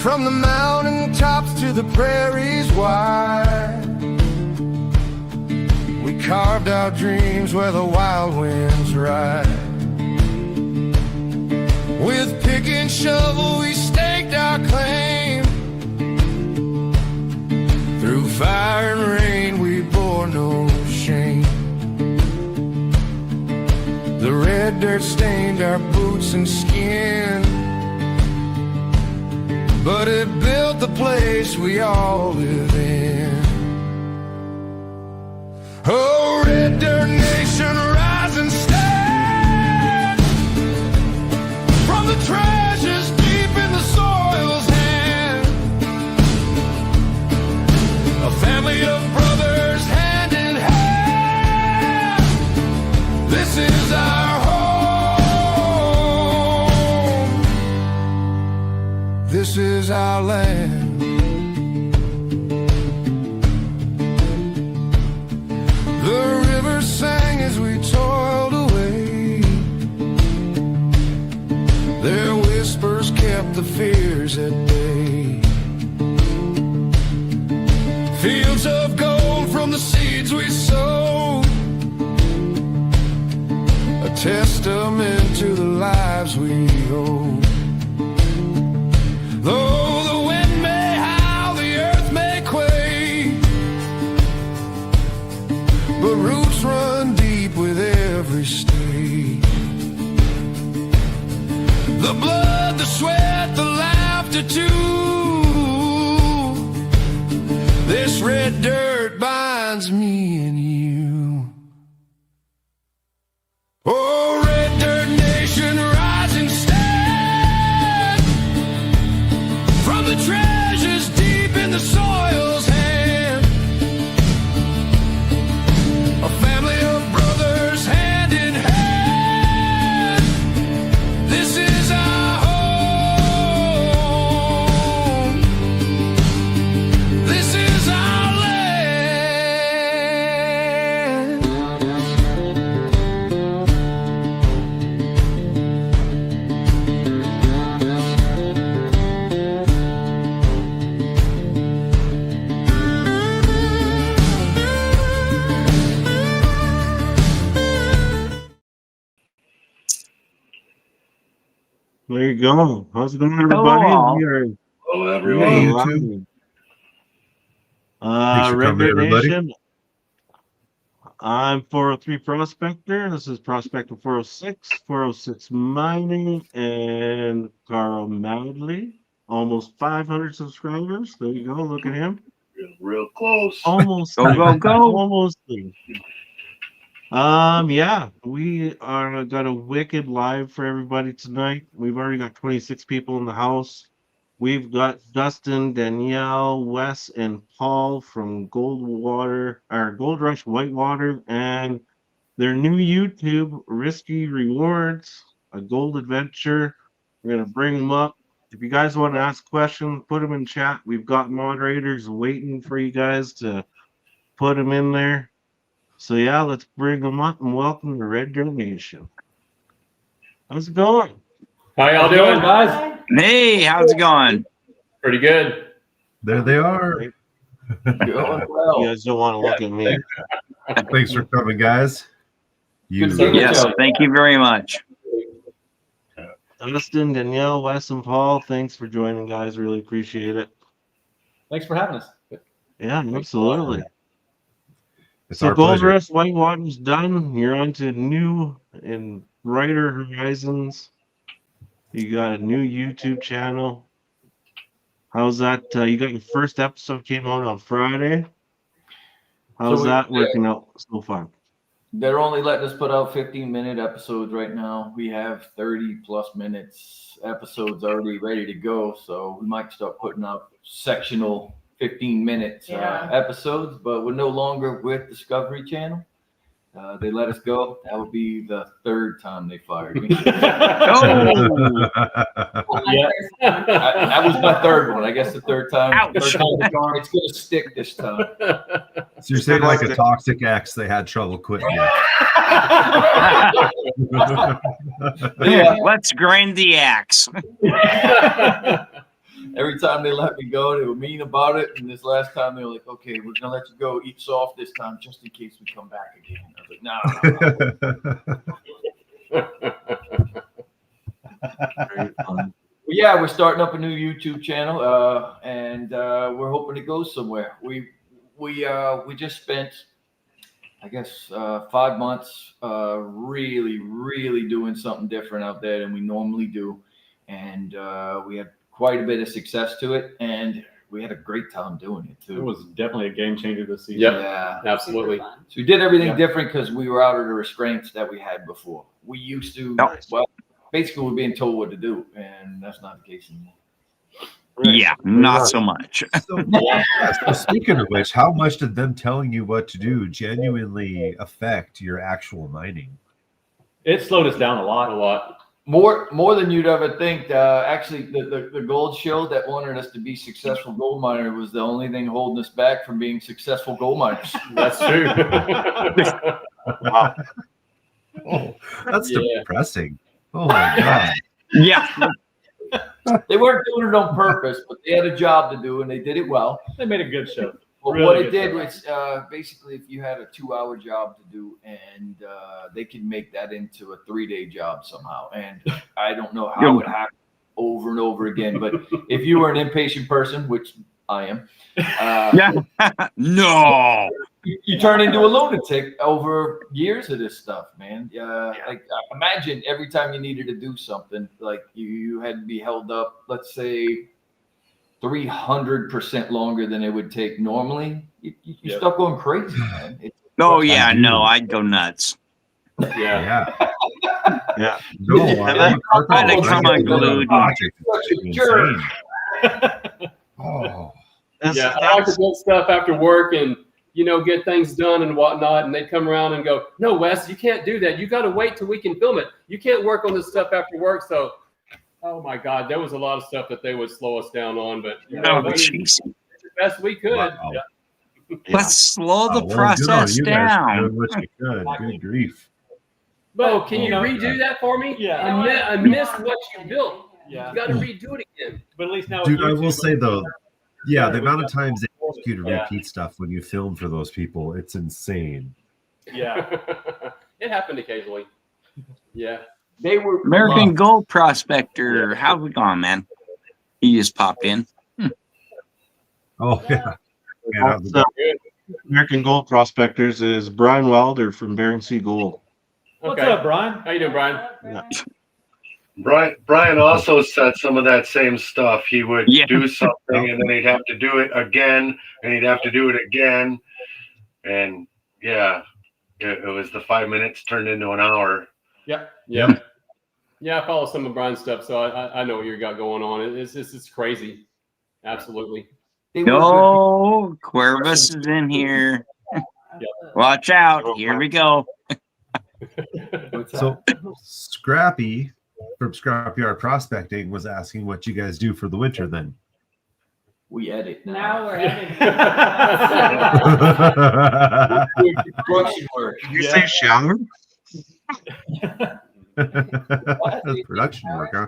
From the mountain tops to the prairies wide, we carved our dreams where the wild winds ride. With pick and shovel we staked our claim. Through fire and rain we bore no shame. The red dirt stained our boots and skin, but it built the place we all live in. Oh, red dirt nation, rise and stand from the treasures deep in the soil's hand. A family of brothers hand in hand. This is our home. This is our land. The river sang as we toiled away. Their whispers kept the fears at bay. Fields of gold from the seeds we sowed, a testament to the lives we owed. Though the wind may howl, the earth may quake, but roots run deep with every stake. The blood, the sweat, the laughter too. This red dirt binds me and you. Oh, red dirt nation, rise and stand from the treasures deep in the soil's hand. A family of brothers hand in hand. This is our home. This is our land. There you go. How's it going, everybody? Hello. Hello, everyone. YouTube. Thanks for Red coming, Dirt everybody. Nation. I'm 403 Prospector. This is Prospector 406, 406 Mining, and Carl Madley. Almost 500 subscribers. There you go. Look at him. Real close. Almost. Go, go, go. Almost. Yeah, we are got a wicked live for everybody tonight. We've already got 26 people in the house. We've got Dustin, Danielle, Wes, and Paul from Gold Rush Whitewater, and their new YouTube, Risky Rewards, a gold adventure. We're gonna bring them up. If you guys want to ask questions, put them in chat. We've got moderators waiting for you guys to put them in there. So yeah, let's bring them up and welcome to Red Dirt Nation. How's it going? How y'all doing, guys? Hey, how's it going? Pretty good. There they are. You guys don't want to look at me. Thanks for coming, guys. Good to see you. Yes, thank you very much. Dustin, Danielle, Wes, and Paul, thanks for joining, guys. Really appreciate it. Thanks for having us. Yeah, absolutely. It's So our Gold pleasure. Rush Whitewater's done. You're on to new and brighter horizons. You got a new YouTube channel. How's that? You got your first episode came out on Friday. How's that working out so far? They're only letting us put out 15-minute episodes right now. We have 30+ minutes episodes already ready to go, so we might start putting out sectional 15-minute episodes, but we're no longer with Discovery Channel. They let us go. That would be the third time they fired me. Oh, Yeah. That was my third one. I guess the third time. Ouch. Third time's gone. It's gonna stick this time. So you're saying like a toxic ex, they had trouble quitting you. Yeah. let's grind the axe. Every time they let me go, they were mean about it. And this last time, they were like, "Okay, we're gonna let you go. Eat soft this time, just in case we come back again." I was like, "No." Well, yeah, we're starting up a new YouTube channel, and we're hoping it goes somewhere. We just spent, I guess, 5 months really doing something different out there than we normally do, and we had quite a bit of success to it, and we had a great time doing it too. It was definitely a game changer this season. Yep. Yeah, Absolutely. so we did everything Yeah. different because we were out of the restraints that we had before. We used to, well, basically we're being told what to do, and that's not the case anymore. Yeah, not so much. So speaking of which, how much did them telling you what to do genuinely affect your actual mining? It slowed us down a lot. A lot. More than you'd ever think. Actually, the gold show that wanted us to be successful gold miner was the only thing holding us back from being successful gold miners. That's true. Wow. Oh, that's Yeah. depressing. Oh my god. Yeah. They weren't doing it on purpose, but they had a job to do, and they did it well. They made a good show. But Really what it good did show. was basically if you had a 2-hour job to do, and they could make that into a 3-day job somehow. And I don't know how it happened over and over again. But if you were an impatient person, which I am, No. you turn into a lunatic over years of this stuff, man. Like imagine every time you needed to do something, like you had to be held up, let's say 300% longer than it would take normally. You start going crazy, man. Oh yeah, no, I'd go nuts. Yeah. Yeah. No, I'm I'd have come unglued. insane. Oh. Yeah, I like to build stuff after work and, get things done and whatnot. And they come around and go, "No, Wes, you can't do that. You got to wait till we can film it. You can't work on this stuff after work." So, oh my God, there was a lot of stuff that they would slow us down on, but we Oh, did jeez. the best we could. Wow. Let's slow the Oh, well, good on process you guys for down. doing what you could. Good grief. But can you redo that for me? Yeah. I missed what you built. Yeah. You got to redo it again. But at least now, Dude, I with will YouTube, say though, yeah, the we amount of got- times they ask you to Yeah. repeat stuff when you film for those people, it's insane. Yeah. It happened occasionally. Yeah. They were American Gold Prospector. How's it going, man? He just popped in. Oh yeah. Yeah, So, American Gold Prospectors is Brian Wilder from Bering Sea Gold. What's Okay. up, Brian? How you doing, Brian? Brian also said some of that same stuff. He would do something and then he'd have to do it again and he'd have to do it again. And yeah, it was the 5 minutes turned into an hour. Yeah. Yeah. Yeah, I follow some of Brian's stuff, so I know what you got going on. It's crazy. Absolutely. No, Cuervas is in here. Watch out. Here we go. So Scrappy from Scrapyard Prospecting was asking what you guys do for the winter then. We edit Now we're Construction work. Did you say shower? That's production work, huh?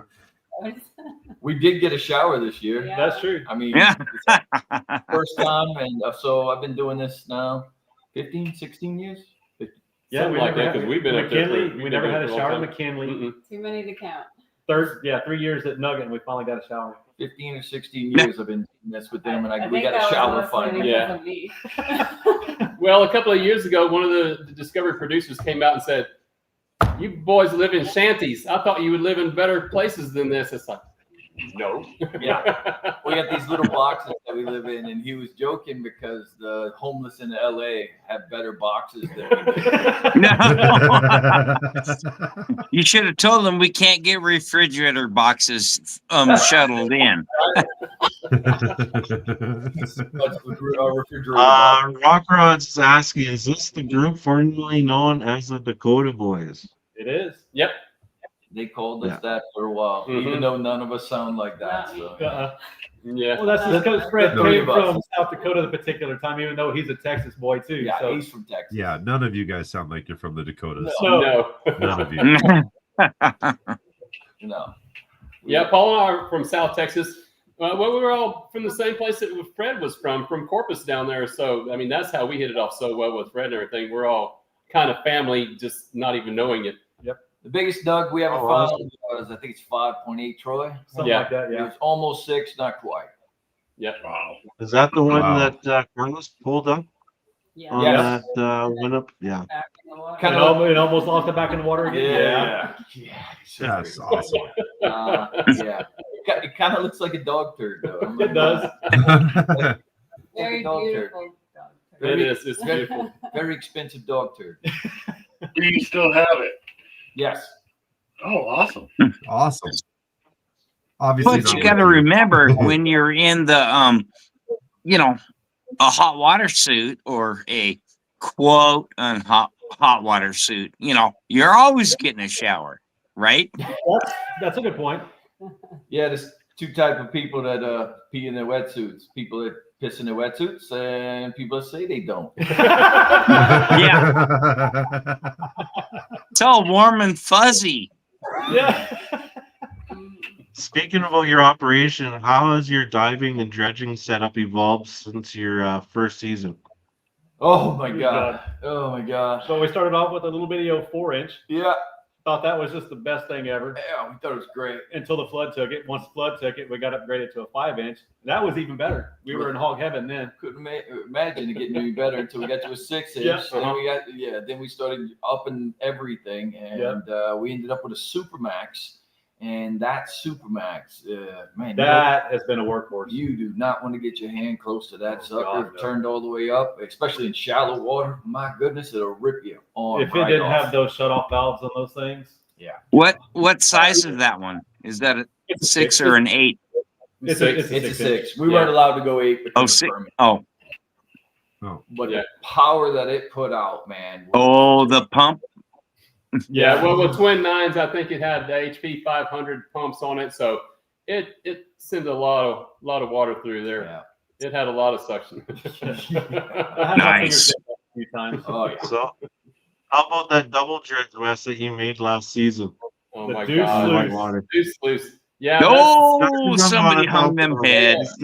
We did get a shower this year. Yeah. That's true. I mean, Yeah. it's first time, and so I've been doing this now 15, 16 years. Yeah, Something like that, 'cause we've been up there for- McKinley. we've We been never up had there a for a shower long at time. McKinley. Mm-mm. Too many to count. 3 years at Nugget, and we finally got a shower. 15 or 16 years I've been doing this with them, and we think got a that shower was finally. listening Yeah. because of me. Well, a couple of years ago, one of the Discovery producers came out and said, "You boys live in shanties. I thought you would live in better places than this." It's like, no. Yeah. We got these little boxes that we live in, and he was joking because the homeless in LA have better boxes than we do. No. You should have told them we can't get refrigerator boxes shuttled in. That's our refrigerator box. Rock Rod's is asking, is this the group formerly known as the Dakota Boys? It is. Yep. They called us that for a while, even though none of us sound like that. So. Yeah. Well, that's just because Fred No. came from South Dakota at the particular time, even though he's a Texas boy too. Yeah, so. he's from Texas. Yeah, none of you guys sound like you're from the Dakotas. No. None of you. No. Yeah, Paul and I are from South Texas. Well, we were all from the same place that Fred was from Corpus down there. So, I mean, that's how we hit it off so well with Fred and everything. We're all kind of family, just not even knowing it. Yep. The biggest dug we ever found was, I think it's 5.8, Troy. Something like that, yeah. It was almost 6, not quite. Yep. Wow. Is that the one that Carlos pulled up? Yeah. On Yes. that went up? Yeah. Kind of it almost lost it back in the water again. Yeah. That's awesome. Yeah. It kind of looks like a dog turd, though. It does. Very dog turd. beautiful dog turd. It is. It's beautiful. Very expensive dog turd. Do you still have it? Yes. Oh, awesome. Awesome. Obviously, But you got to remember when you're in the a hot water suit or a quote hot water suit, you're always getting a shower, right? That's a good point. Yeah, there's two type of people that pee in their wetsuits. People that piss in their wetsuits and people that say they don't. Yeah. It's all warm and fuzzy. Yeah. Speaking about your operation, how has your diving and dredging setup evolved since your first season? Oh my god. Oh my gosh. So we started off with a little bitty 4-inch. Yeah. Thought that was just the best thing ever. Yeah, we thought it was great. Until the flood took it. Once the flood took it, we got upgraded to a 5-inch. That was even better. We were in hog heaven then. Couldn't imagine it getting any better until we got to a 6-inch. Yeah. Then we started upping everything, and we ended up with a Supermax. And that Supermax, man, that has been a workhorse. You do not want to get your hand close to that sucker God, no. turned all the way up, especially in shallow water. My goodness, it'll rip you on. If it didn't have those shut-off valves on those things. Yeah. What size is that one? Is that a 6 or an 8? It's a 6. We weren't allowed to go 8. Oh, 6. Oh. But the power that it put out, man. Oh, the pump. Yeah, well, with twin 9s, I think it had the HP 500 pumps on it, so it sent a lot of water through there. Yeah. It had a lot of suction. I had my Nice. fingers a few times. Oh yeah. So, how about that double dredge, Wes, that you made last season? Oh The my Deuce god. Sluice. Water. Deuce sluice. Yeah. Oh, somebody hung them heads.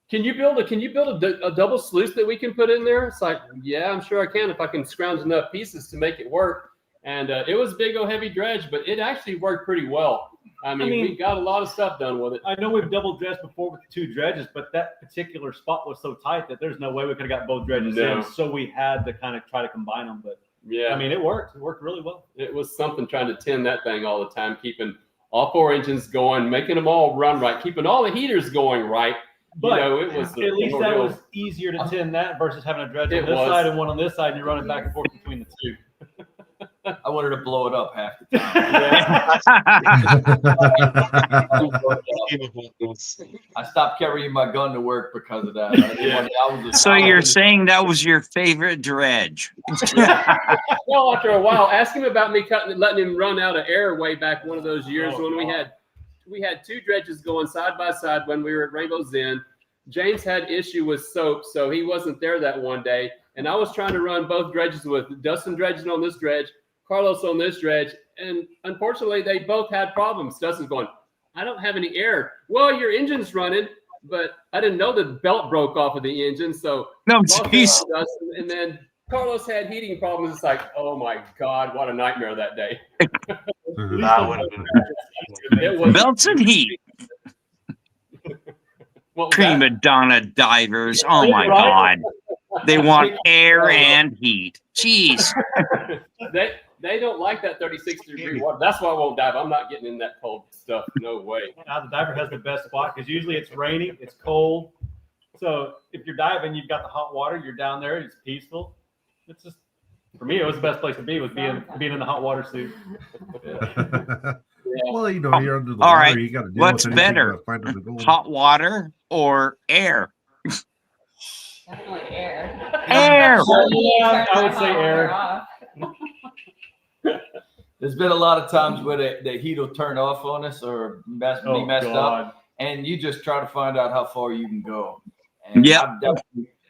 Can you build a double sluice that we can put in there? It's like, yeah, I'm sure I can if I can scrounge enough pieces to make it work. And it was big old heavy dredge, but it actually worked pretty well. I mean, we got a lot of stuff done with it. I know we've double dredged before with 2 dredges, but that particular spot was so tight that there's no way we could have got both dredges in. So we had to kind of try to combine them. But yeah, I mean, it worked. It worked really well. It was something trying to tend that thing all the time, keeping all 4 engines going, making them all run right, keeping all the heaters going right. But it was at least that was easier to tend that versus having a dredge on this side and one on this side, and you're running back and forth between the two. I wanted to blow it up half the time. I stopped carrying my gun to work because of that. So you're saying that was your favorite dredge? Well, after a while, ask him about me letting him run out of air way back one of those years when we had 2 dredges going side by side when we were at Rainbow's End. James had issue with soap, so he wasn't there that one day. And I was trying to run both dredges with Dustin dredging on this dredge, Carlos on this dredge, and unfortunately, they both had problems. Dustin's going, I don't have any air. Well, your engine's running, but I didn't know the belt broke off of the engine, so no, jeez. And then Carlos had heating problems. It's like, oh my God, what a nightmare that day. That would have been It was Belts and heat. Prima donna divers. Oh my God. They want air and heat. Jeez. They don't like that 36-degree water. That's why I won't dive. I'm not getting in that cold stuff. No way. Now the diver has the best spot because usually it's raining, it's cold. So if you're diving, you've got the hot water. You're down there. It's peaceful. It's just, for me, it was the best place to be. Was being in the hot water suit. Well, you know, you're under the All water. right. You got to deal What's with anything better, to find the gold. hot water or air? Definitely air. Air. Yeah, I would say air. There's been a lot of times where the heat will turn off on us or be messed up, and you just try to find out how far you can go. And yeah,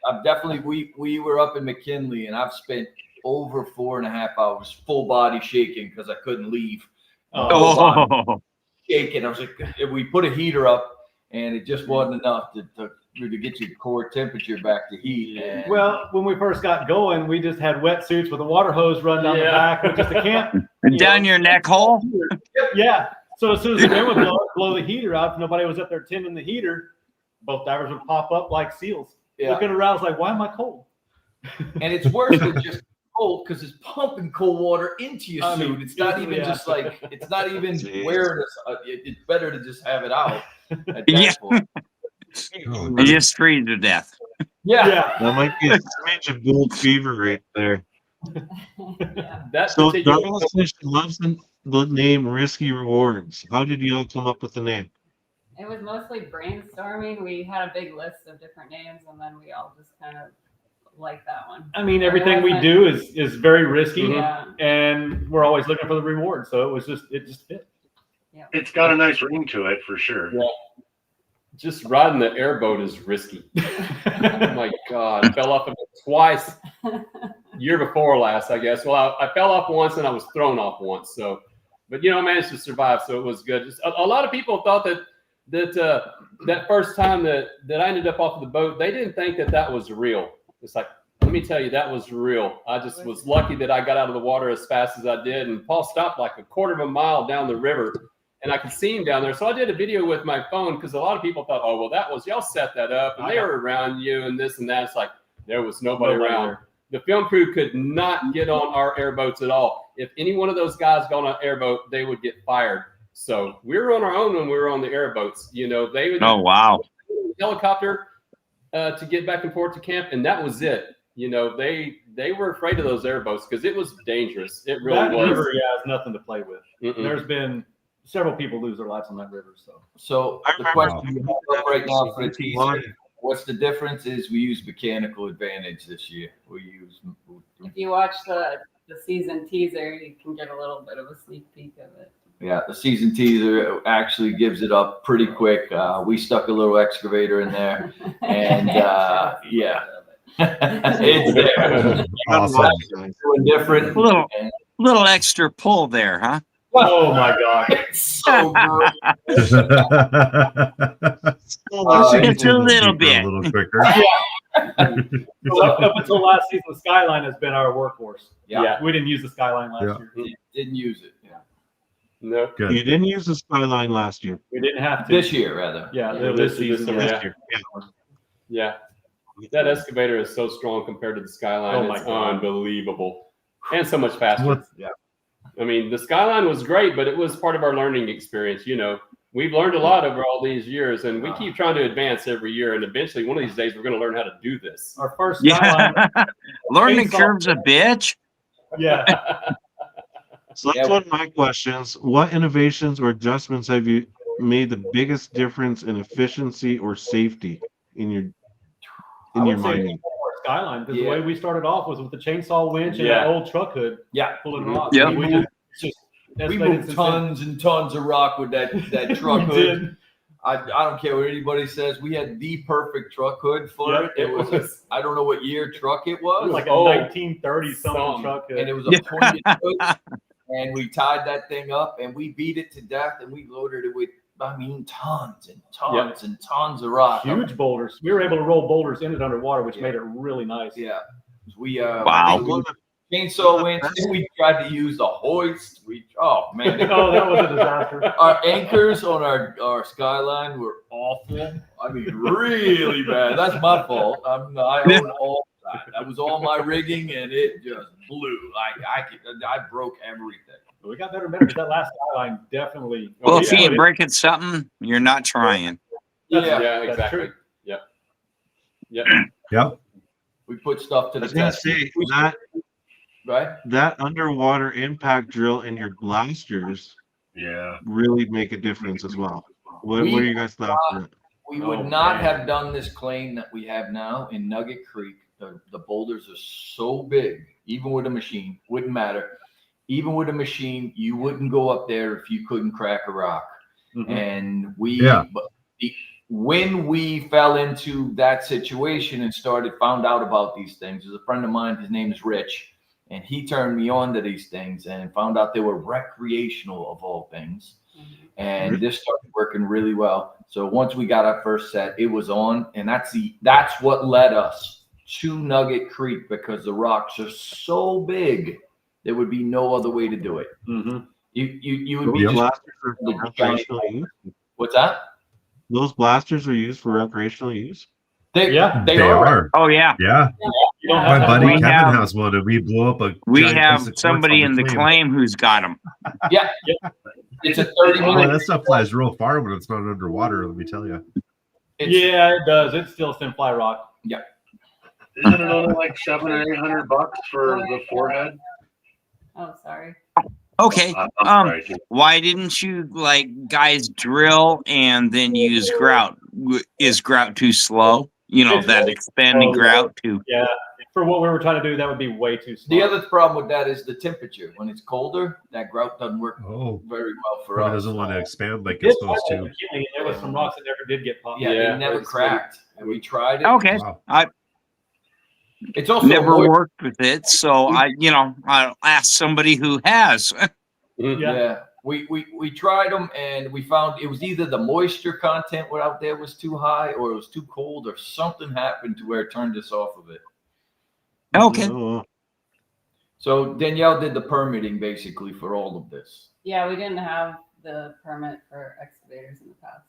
I've definitely we were up in McKinley, and I've spent over 4.5 hours full body shaking because I couldn't leave. Oh. Shaking. I was like, if we put a heater up, and it just wasn't enough to get your core temperature back to heat. And Well, when we first got going, we just had wetsuits with a water hose run down the back with just a camp. Down your neck hole. Yeah. So as soon as the wind would blow the heater out, if nobody was up there tending the heater, both divers would pop up like seals. Yeah. Looking around, like, why am I cold? And it's worse than just cold because it's pumping cold water into your I suit. mean, It's not easily, even yeah. just like, it's not even Jeez. wearing it's better to just have it out at that Yeah. point. Oh, You just freeze to death. Yeah. that might be a smidge of gold fever right there. Yeah. That So particular Darla says she loves the name Risky Rewards. How did you all come up with the name? It was mostly brainstorming. We had a big list of different names, and then we all just kind of liked that one. I mean, everything we do is very risky, Yeah. and we're always looking for the reward. So it just fit. It's got a nice ring to it for sure. Yeah. Just riding the airboat is risky. Oh my God. I fell off of it twice. Year before last, I guess. Well, I fell off once and I was thrown off once. So, but I managed to survive. So it was good. Just, a lot of people thought that first time that I ended up off of the boat, they didn't think that was real. It's like, let me tell you, that was real. I just was lucky that I got out of the water as fast as I did. And Paul stopped like a quarter of a mile down the river. And I could see him down there. So I did a video with my phone because a lot of people thought, oh, well, that was, y'all set that up and they were around you and this and that. It's like, there was nobody around. The film crew could not get on our airboats at all. If any one of those guys got on an airboat, they would get fired. So we were on our own when we were on the airboats. They would Oh, wow. helicopter to get back and forth to camp. And that was it. They were afraid of those airboats because it was dangerous. It really That was. river, has nothing to play with. Mm-mm. There's been several people lose their lives on that river. So I the remember question we have up right now for the teaser, Water. what's the difference is we use mechanical advantage this year. If you watch the season teaser, you can get a little bit of a sneak peek of it. Yeah, the season teaser actually gives it up pretty quick. We stuck a little excavator in there, and yeah, it's there. Awesome. Doing different. Little extra pull there, huh? Oh my God. It's so good. It's a little bit. A little quicker. Up until last season, the Skyline has been our workhorse. Yeah. We didn't use the Skyline last year. Didn't use it. Yeah. No, Good. You didn't use the Skyline last year. We didn't have to. This year, rather. Yeah, Yeah, this this season. summer, Yeah. yeah. That excavator is so strong compared to the Skyline. Oh my It's God. unbelievable. And so much faster. What- I mean, the Skyline was great, but it was part of our learning experience. We've learned a lot over all these years, and we keep trying to advance every year. And eventually, one of these days, we're going to learn how to do this. Our first Yeah. Skyline. Learning Chainsaw. curve's a bitch. Yeah. So that's one of my questions. What innovations or adjustments have you made the biggest difference in efficiency or safety in your I would say mining? our Skyline, because Yeah. the way we started off was with the chainsaw winch and Yeah. that old truck hood Yeah. pulling rocks. Yeah. We We escalated moved since tons and tons of rock with that then. truck We hood. did. I don't care what anybody says. We had the perfect truck hood for Yeah, it. It was I don't know what year truck it It was was, like a Oh, 1930 something some. truck hood. and it was a pointed hood. And we tied that thing up and we beat it to death and we loaded it with, tons and tons and tons of rock. Huge boulders. We were able to roll boulders in it underwater, which Yeah. made it really nice. Yeah. We Wow. chainsaw winch. Then we tried to use the hoist. Oh man. Oh, that was a disaster. Our anchors on our Skyline were awful. I mean, really bad. That's my fault. I own all that. That was all my rigging, and it just blew. I broke everything. But we got better and better because that last Skyline definitely. Well, if you yeah, ain't breaking something, you're not trying. That's- Yeah. Yeah, that's exactly. true. Yep. Yep. We put stuff to I the was gonna test. say Right? that underwater impact drill in your blasters Yeah. really make a difference as well. What are you guys thoughts on it? We Oh, would not man. have done this claim that we have now in Nugget Creek. The boulders are so big, even with a machine, wouldn't matter. Even with a machine, you wouldn't go up there if you couldn't crack a rock. Mhm. And Yeah. when we fell into that situation and found out about these things, there's a friend of mine, his name is Rich, And he turned me on to these things and found out they were recreational of all things. And this started working really well. So once we got our first set, it was on, and that's what led us to Nugget Creek, because the rocks are so big, there would be no other way to do it. You would be Those just blasters are for recreational use. what's that? Those blasters are used for recreational use. They They are. are. Oh yeah. Yeah. You don't My have buddy We Kevin have- has one, and we blew up a. We giant have piece of quartz somebody on in the claim who's got them. Yeah. It's a 30-minute. Oh, that stuff flies real far when it's not underwater. Let me tell you. Yeah, it does. It's still thin fly rock. Isn't it only like $700 or $800 for the forehead? Oh, sorry. Okay. I'm sorry. Why didn't you guys drill and then use grout? Is grout too slow? You know, It's that way expanding slow. grout too. Yeah, for what we were trying to do, that would be way too slow. The other problem with that is the temperature. When it's colder, that grout doesn't work Oh, very well for probably us. doesn't want to expand like This it's supposed one, to. at the beginning, there was some rocks that never did get popped. Yeah, Yeah, it never it's cracked. And we tried it. Okay. Wow. It's also Never moist. worked with it, so I'll ask somebody who has. Yeah. We tried them, and we found it was either the moisture content out there was too high, or it was too cold, or something happened to where it turned us off of it. Okay. Oh, So Danielle did the permitting basically for all of this. Yeah, we didn't have the permit for excavators in the past.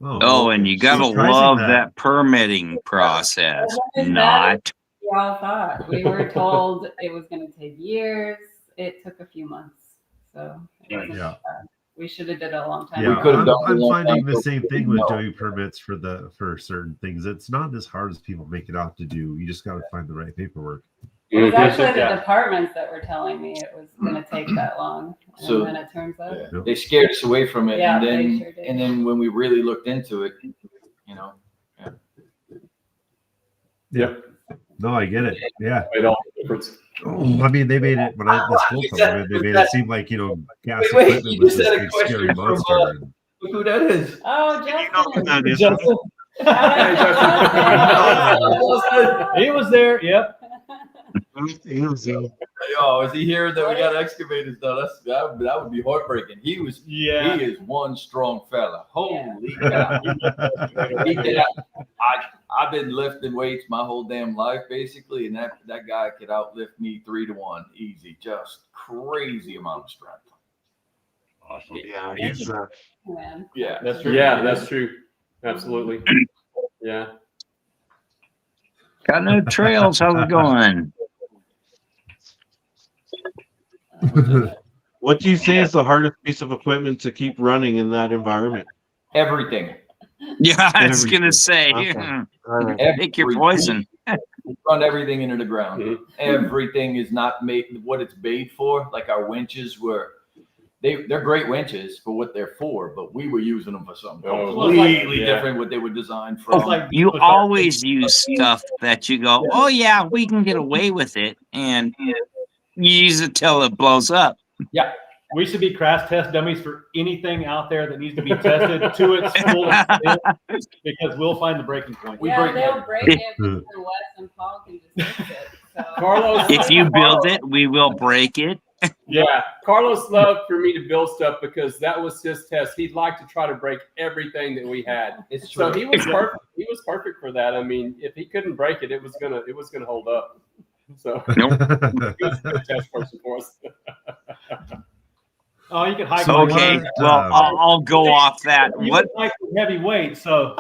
Oh, and you gotta Surprising love that. that permitting process. Not. We all thought. We were told it was going to take years. It took a few months. So it wasn't Yeah. bad. We should have did it a long time Yeah, We could have ago. done I'm a long finding time the ago. same thing with No. doing permits for certain things. It's not as hard as people make it out to do. You just got to find the right paperwork. It was actually the Yeah. departments that were telling me it was going to take that long. And So- then it turns out. Yeah. They scared us away from it, Yeah, and they then sure did. and then when we really looked into it, No, I get it. Yeah. Made all the difference. I mean, they made it when I this whole time. They made it seem like gas Wait, equipment you was just had this a big question scary from, monster. look who that is. Oh, you know what Justin. that is? Justin. He was there. Yep. Oh, is he here that we got excavators done? That would be heartbreaking. He Yeah. is one strong fella. Holy cow. He did- I've been lifting weights my whole damn life, basically, and that guy could outlift me 3-1 easy. Just crazy amount of strength. Awesome. Yeah, he's Man. Yeah, That's true. Yeah, that's true. Absolutely. Yeah. Got no trails. How's it going? What do you say is the hardest piece of equipment to keep running in that environment? everything. Yeah, I was Everything. gonna say. Okay. All right. Pick your poison. We run everything into the ground. Mhm. Everything is not made what it's made for. Like our winches they're great winches for what they're for, but we were using them for something Oh, completely yeah. different what they were designed It's from. like You always use stuff that you go, oh yeah, we can get away with it, and you use it till it blows up. we should be crash test dummies for anything out there that needs to be tested to its full extent, because we'll find the breaking point. We Yeah, break they'll it. break it before Wes and Paul can just fix it. So. Carlos. If you build it, we will break it. Yeah, Carlos loved for me to build stuff because that was his test. He'd like to try to break everything that we had. It's true. So he was perfect. He was perfect for that. I mean, if he couldn't break it, it was gonna hold up. So he was a good test person for us. Oh, you can hike. So with Okay, what, well, I'll go off that. You What can hike with heavy weight, so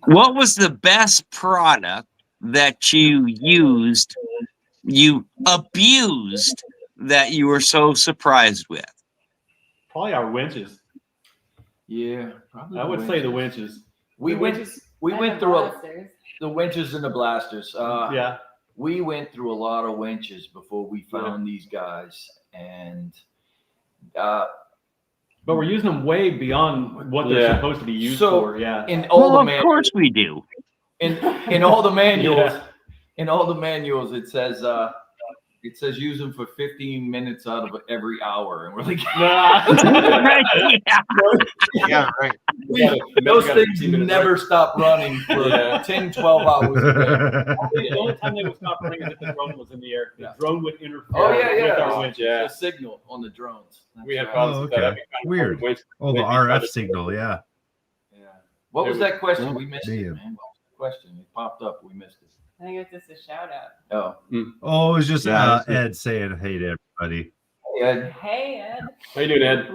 What was the best product that you used, you abused, that you were so surprised with? probably our winches. Yeah, probably I would say the winches. We The went winches. we And went the through blasters. the winches and the blasters. Yeah. We went through a lot of winches before we found these guys, and But we're using them way beyond what they're Yeah. supposed to be used So- for. Yeah. in all Well, the of manuals, course we do. in all the manuals, Yeah. in all the manuals, it says It says use them for 15 minutes out of every hour, and we're like, Yeah, right. those things never stop running for Yeah. 10, 12 hours a day. The only time they would stop running is if the drone was in the air. The drone would interfere with our winch. Yeah. The signal on the drones. We had That's problems Oh, with that. okay. I'd be kind of Weird. winch- Oh, the winch trying RF to- signal, yeah. Yeah. What was that question? We missed it, Man. man. What was the question? It popped up. We missed it. I think it's just a shout out. Oh. Oh, it was just Yeah, it's- Ed saying hey to everybody. Yeah. Hey, Ed. How you doing, Ed?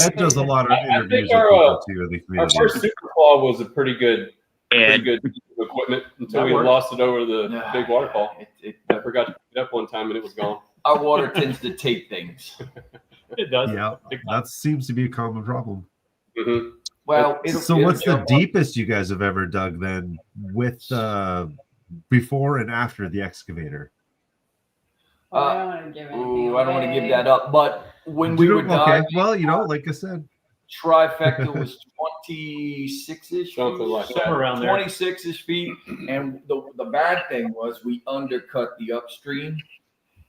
Ed does a lot of I think interviews with our, people too in the Our community. first Super Claw was a pretty good Ed. equipment until That we worked. lost it over the Yeah. big waterfall. It, I forgot to pick it up one time and it was gone. our water tends to take things. It does. Yeah, that seems to be a common problem. Mm-hmm. Well, So what's the deepest you guys have ever dug then with before and after the excavator? Well, I don't want to give anything Ooh, I don't want to give away. that up. But when we were okay, diving, well, like I said, trifecta was 26-ish, Something like that. Somewhere around there. 26-ish feet. And the bad thing was we undercut the upstream,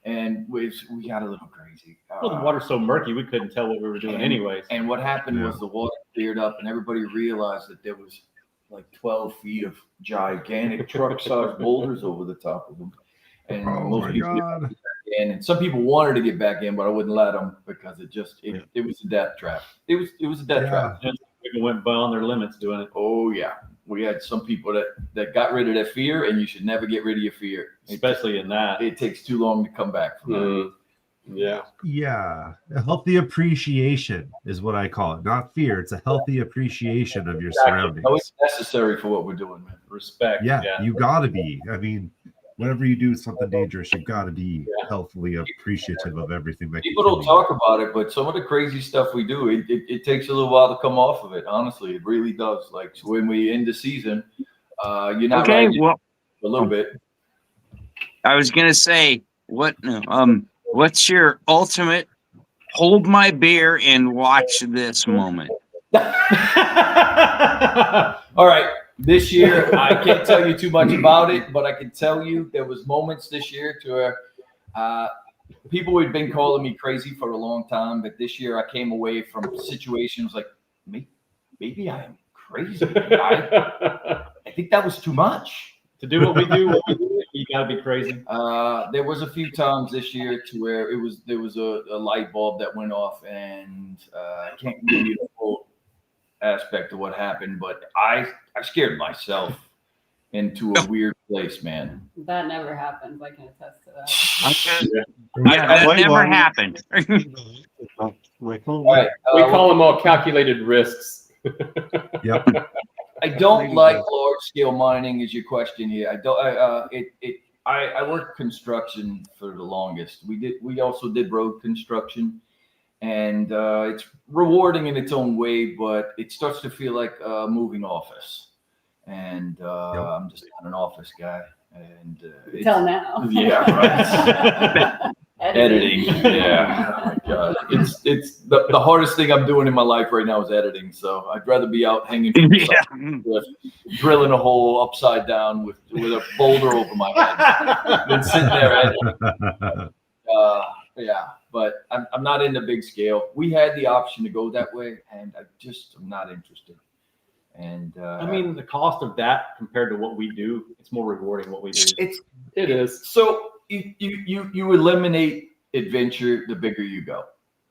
and we got a little crazy. Well, the water's so murky, we couldn't tell what we were doing anyways. And what happened Yeah. was the water cleared up, and everybody realized that there was like 12 feet of gigantic truck-sized boulders over the top of them. And oh most my people god. didn't get back in, and some people wanted to get back in, but I wouldn't let them because it was a death trap. It was a death trap. People went beyond their limits doing it. Oh yeah, we had some people that got rid of their fear, and you should never get rid of your fear. Especially in that. It takes too long to come back from that. Mm. Yeah. Yeah, a healthy appreciation is what I call it. Not fear; it's a healthy appreciation of your surroundings. No, it's necessary for what we're doing, man. Respect. Yeah, you gotta be. I mean, whenever you do something dangerous, you gotta be healthily appreciative of everything that People can don't be. talk about it, but some of the crazy stuff we do, it takes a little while to come off of it. Honestly, it really does. Like when we end the season, you're not Okay, right well, a little bit. I was gonna say, what's your ultimate hold my beer and watch this moment? All right. This year, I can't tell you too much about it, but I can tell you there was moments this year to where people had been calling me crazy for a long time, but this year I came away from situations like maybe I am crazy. I think that was too much. To do what we do, you gotta be crazy. There was a few times this year to where there was a light bulb that went off, and I can't give you the full aspect of what happened, but I scared myself into a weird place, man. That never happens. I can attest to that. That never happened. All right, We call them all calculated risks. Yep. I don't like large scale mining is your question here. I don't. I worked construction for the longest. We also did road construction, and it's rewarding in its own way, but it starts to feel like a moving office. And I'm just not an office guy. And Till now. Yeah, right. Editing. Yeah. Oh my God. It's the hardest thing I'm doing in my life right now is editing. So I'd rather be out hanging from the side with drilling a hole upside down with a boulder over my head than sitting there editing. Yeah, but I'm not into big scale. We had the option to go that way, and I just am not interested. And I mean, the cost of that compared to what we do, it's more rewarding what we do. It is. So you eliminate adventure the bigger you go.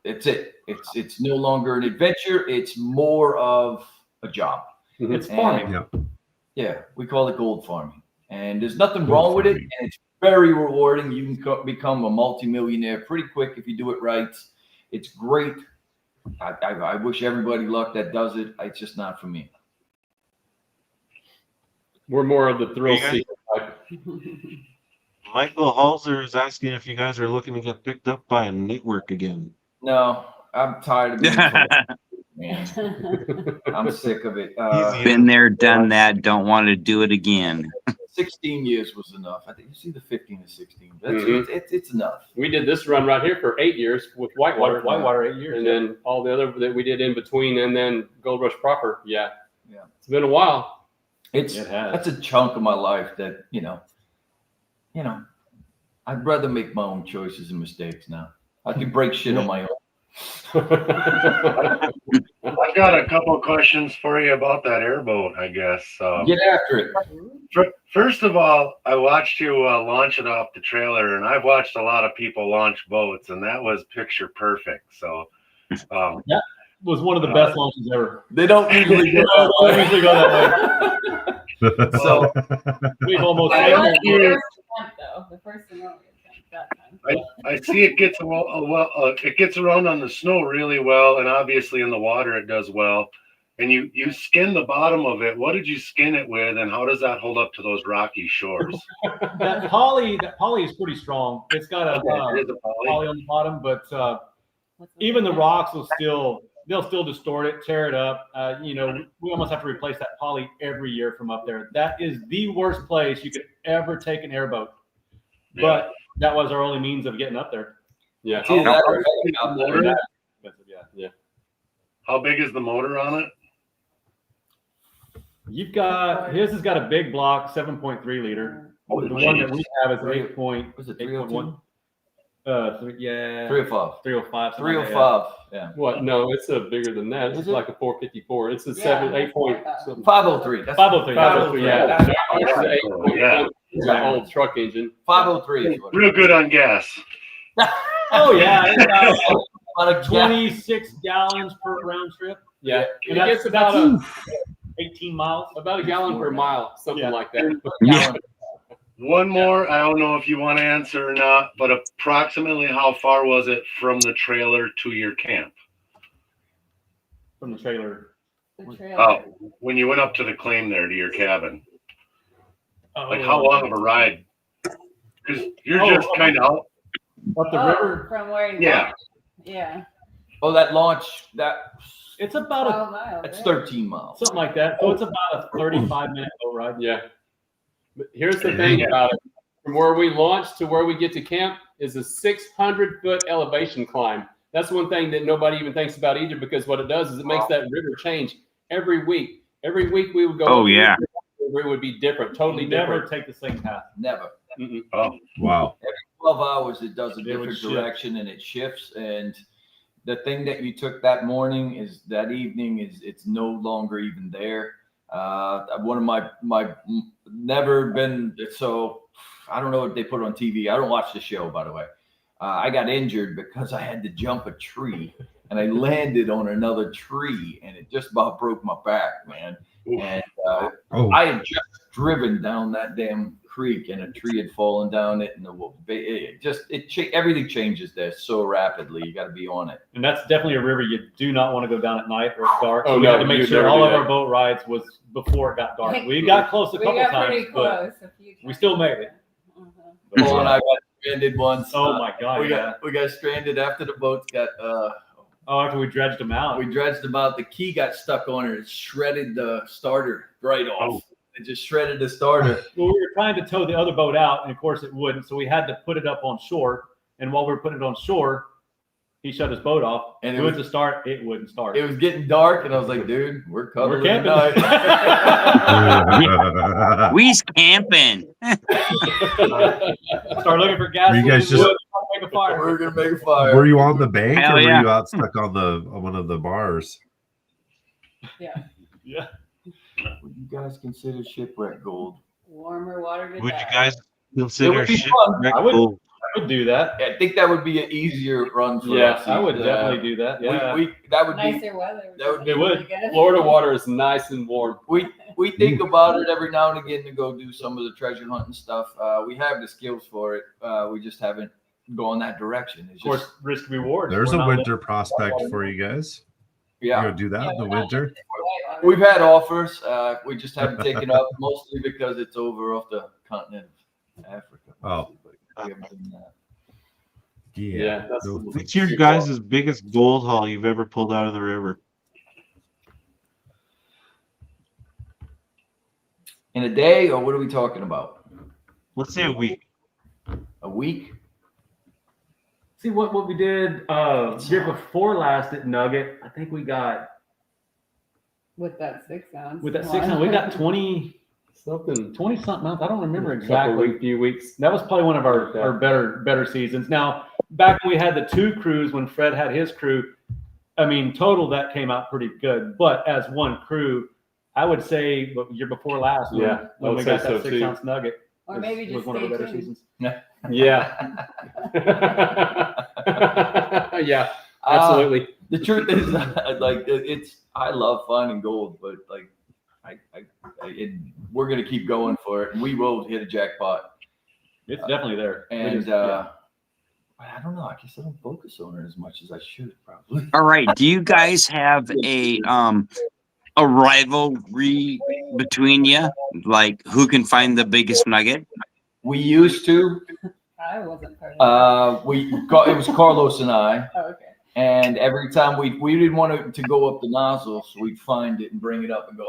It's it. It's no longer an adventure. It's more of a job. It's farming. Yeah, we call it gold farming, and there's nothing wrong with it. And it's very rewarding. You can become a multimillionaire pretty quick if you do it right. It's great. I wish everybody luck that does it. It's just not for me. We're more of the thrill You guys- seeker type. Michael Halser is asking if you guys are looking to get picked up by a network again. No, I'm tired of being told, man. I'm sick of it. Been there, done that. Don't want to do it again. 16 years was enough. I think it's either 15 or 16. That's Mhm. it's enough. We did this run right here for 8 years with Whitewater. Whitewater 8 years. And then all the other that we did in between, and then Gold Rush proper. Yeah. Yeah. It's been a while. It's It has. that's a chunk of my life that you know. I'd rather make my own choices and mistakes now. I can break shit on my own. I've got a couple of questions for you about that airboat, I guess. Get after it. First of all, I watched you launch it off the trailer, and I've watched a lot of people launch boats, and that was picture perfect. So, That was one of the best launches ever. They don't usually go Don't usually go that way. So We've almost That was the Yeah. first attempt, though. The first and only attempt that time. I see it gets it gets around on the snow really well, and obviously in the water it does well. And you skin the bottom of it. What did you skin it with, and how does that hold up to those rocky shores? that poly is pretty strong. It's got a, Okay, it is a poly. poly on the bottom, but What's even the rocks will they'll still distort it, tear it up. We almost have to replace that poly every year from up there. That is the worst place you could ever take an airboat. Yeah. But that was our only means of getting up there. Yeah. Either that or Motor? Yeah. How big is the motor on it? His has got a big block, 7.3 liter. The one that we have is 8.1. Was it 302? 305. 305. 305. Yeah. What? No, it's bigger than that. Is It's it? like a 454. It's a Yeah, 8 point. Something. 503. That's 503. 503. Yeah. That's It's an 8 point. Yeah. It's an old truck engine. 503 is what it Real good on gas. Oh, yeah. It's about is. About a 26 gallons per round trip. Yeah. And It gets about a 18 miles. gallon per mile, something Yeah. like that. Yeah. One more. I don't know if you want to answer or not, but approximately how far was it from the trailer to your camp? From the trailer. The trailer. Oh, when you went up to the claim there to your cabin, like Oh. how long of a ride? Because you're Oh, just kind of out. Up the river. From where you Yeah. Yeah. Oh, that launch, It's about 12 miles. that's right? 13 miles. something like that. So it's about a 35-minute boat ride. Yeah. But here's the thing about it. From where we launch to where we get to camp is a 600-foot elevation climb. That's one thing that nobody even thinks about either, because what it does is it makes that river change every week. Every week we would go. Oh, up yeah. the river, it would be different, totally Never different. take the same path. Never. Mm-mm. Oh, Wow. 12 hours, it does a It would different shift. direction and it shifts. And the thing that you took that morning is that evening it's no longer even there. One of my never been, so I don't know what they put on TV. I don't watch the show, by the way. I got injured because I had to jump a tree and I landed on another tree and it just about broke my back, man. And Oh, I had just driven down that damn creek and a tree had fallen down it, and everything changes there so rapidly. You got to be on it. And that's definitely a river you do not want to go down at night or it's dark. Oh, So we no, had to make you'd sure never all do of that. our boat rides was before it got dark. We got close a We couple got times, pretty but close a few times. we still made it. Uh-huh. Paul and I got stranded once. Oh my God! we Yeah. got stranded after the boats got. After we dredged them out. We dredged them out. The key got stuck on it. It shredded the starter right off. It just shredded the starter. Well, we were trying to tow the other boat out, and of course it wouldn't. So we had to put it up on shore. And while we were putting it on shore, he shut his boat off. And And it went to start. It wouldn't start. It was getting dark, and I was like, "Dude, we're cuddling We're camping. tonight." We's camping. Start looking for gas. Were you guys just- make a fire. We're gonna make a fire. were you on the bank Hell or were yeah. you out stuck on one of the bars? Yeah. Would you guys consider shipwreck gold? Warmer water to Would you die. guys It consider would be shipwreck I would- gold? I would do that. I think that would be an easier run for Yeah, us. I would definitely do that. Yeah. That would be. Nicer weather. that would be- really good. Florida water is nice and warm. We think about it every now and again to go do some of the treasure hunting stuff. We have the skills for it. We just haven't gone that direction. It's Of course, just, risk reward. There's We're a not winter prospect for you guys. You yeah. gonna do that in the winter? We've had offers. We just haven't taken up, mostly because it's over off the continent of Africa. Oh. But we haven't done that. Yeah, that's No. What's your guys' biggest gold haul you've ever pulled out of the river? In a day, or what are we talking about? Let's say a week. A week? See what we did year before last at Nugget. I think we got With that 6 ounce. with that 6 ounce, we got 20 something 20-something months. I don't remember Couple exactly. few weeks. That was probably one of our better seasons. Now, back when we had the 2 crews, when Fred had his crew, I mean, total that came out pretty good. But as one crew, I would say the year before last, when, Yeah, I when would we say got that so, 6-ounce nugget, Or maybe just was one of our stay better tuned. seasons. Yeah. Yeah, absolutely. The truth is, like, I love finding gold, but like, we're gonna keep going for it, and we will hit a jackpot. It's definitely there. And I don't know. I guess I don't focus on it as much as I should, probably. All right. Do you guys have a rivalry between you? Like who can find the biggest nugget? We used to. I wasn't part of It was Carlos and I. Oh, okay. And every time we didn't want it to go up the nozzle, so we'd find it and bring it up and go,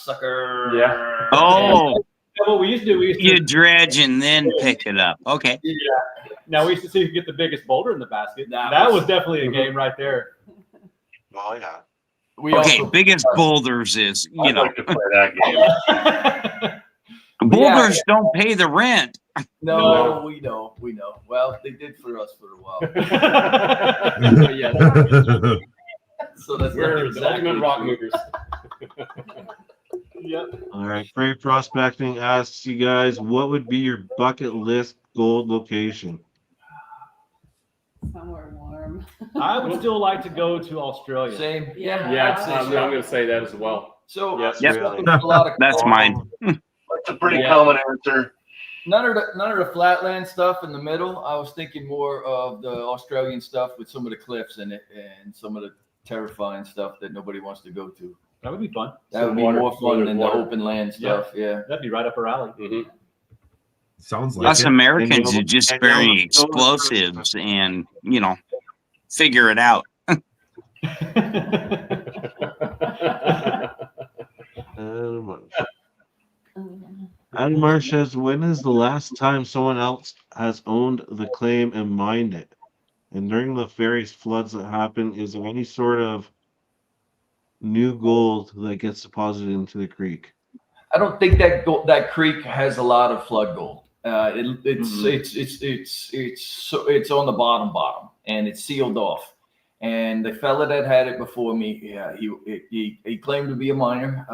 sucker. Yeah. Oh, What we used to do, you dredge and then pick it up. Okay. Yeah. Now we used to see who could get the biggest boulder in the basket. That That was- was definitely a game right there. Oh yeah. We Okay, also, biggest boulders is, you I'd know, like to play that game. boulders don't pay the rent. No, we know. Well, they did for us for a while. Yeah, So that's we're not the exactly ultimate rock true. movers. Yep. All right. Freight Prospecting asks you guys, what would be your bucket list gold location? Somewhere warm. I would still like to go to Australia. Same. Yeah. Yeah, I'd say I'm so. going to say that as well. So Yes. Yep. Really? a lot of That's mine. That's a pretty Yeah. common answer. None of the flatland stuff in the middle. I was thinking more of the Australian stuff with some of the cliffs in it and some of the terrifying stuff that nobody wants to go to. That would be fun. That would be Water, more fun than the water. open land stuff. Yeah. That'd be right up our alley. Mhm. Sounds like Us it. Americans are just And you'll- very explosives and, you know, figure it out. Adam Marsh says, when is the last time someone else has owned the claim and mined it? And during the various floods that happen, is there any sort of new gold that gets deposited into the creek? I don't think that creek has a lot of flood gold. It's on the bottom, and it's sealed off. And the fella that had it before me, yeah, he claimed to be a miner.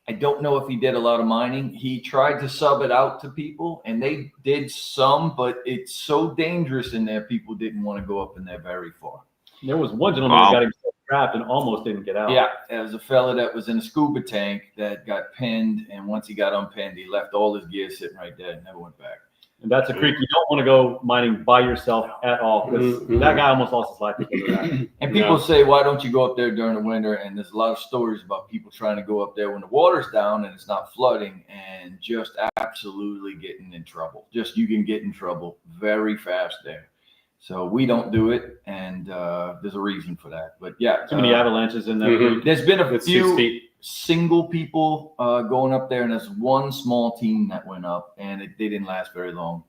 I don't know if he did a lot of mining. He tried to sub it out to people, and they did some, but it's so dangerous in there. People didn't want to go up in there very far. There was one gentleman Wow. that got himself trapped and almost didn't get out. Yeah, there was a fella that was in a scuba tank that got pinned, and once he got unpinned, he left all his gear sitting right there and never went back. And that's a creek you don't want to go mining by yourself at all, because Mhm. that guy almost lost his life because of that. And people No. say, why don't you go up there during the winter? And there's a lot of stories about people trying to go up there when the water's down and it's not flooding and just absolutely getting in trouble. Just you can get in trouble very fast there. So we don't do it, and there's a reason for that. But yeah, Too many avalanches in that Mhm. creek. there's been a It's few 6 feet. single people going up there, and there's one small team that went up, and they didn't last very long.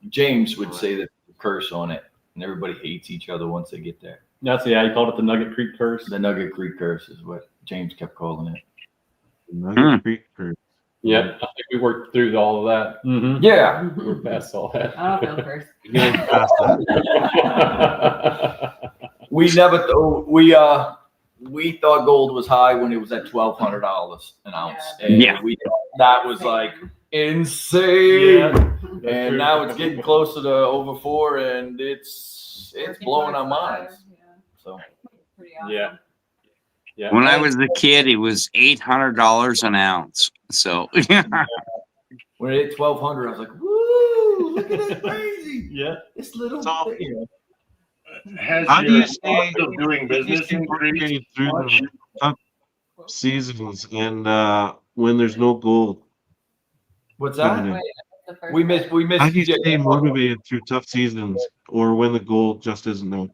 James would say that the curse on it, and everybody hates each other once they get there. That's he called it the Nugget Creek curse. The Nugget Creek curse is what James kept calling it. Nugget Creek curse. Yeah, I think we worked through all of that. Mm-hmm. Yeah, We're past all that. I'll go first. Getting past that. we never we thought gold was high when it was at $1,200 an ounce. Yeah. And Yeah. we thought that was like insane. Yeah. And now it's getting closer to over 4, and it's Working blowing our towards five, minds. Yeah. So Pretty awesome. Yeah. Yeah. When I was a kid, it was $800 an ounce. So when it hit 1,200, I was like, "Woo! Look at that crazy! Yeah. This little So- thing." Has How do your you stay- cost of doing business Stay increased working through much? the tough seasons and when there's no gold. What's coming that? in. Wait, that's the first We one. missed. How do you Jay. stay motivated through tough seasons or when the gold just isn't there?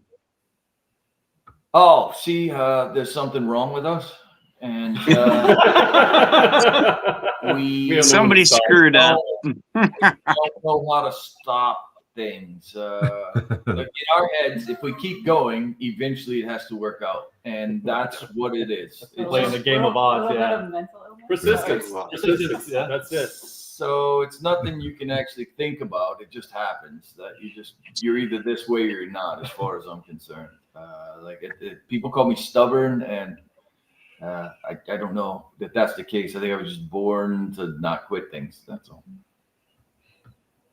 Oh, see, there's something wrong with us, and we We don't know somebody when to stop. screwed up. don't know how to stop things. Like in our heads, if we keep going, eventually it has to work out, and that's what it is. It's Playing the game of A odds, little yeah. bit of mental Persistence. Well, Persistence. Yeah, that's it. So it's nothing you can actually think about. It just happens that you're either this way or you're not, as far as I'm concerned. People call me stubborn, and I don't know that that's the case. I think I was just born to not quit things. That's all.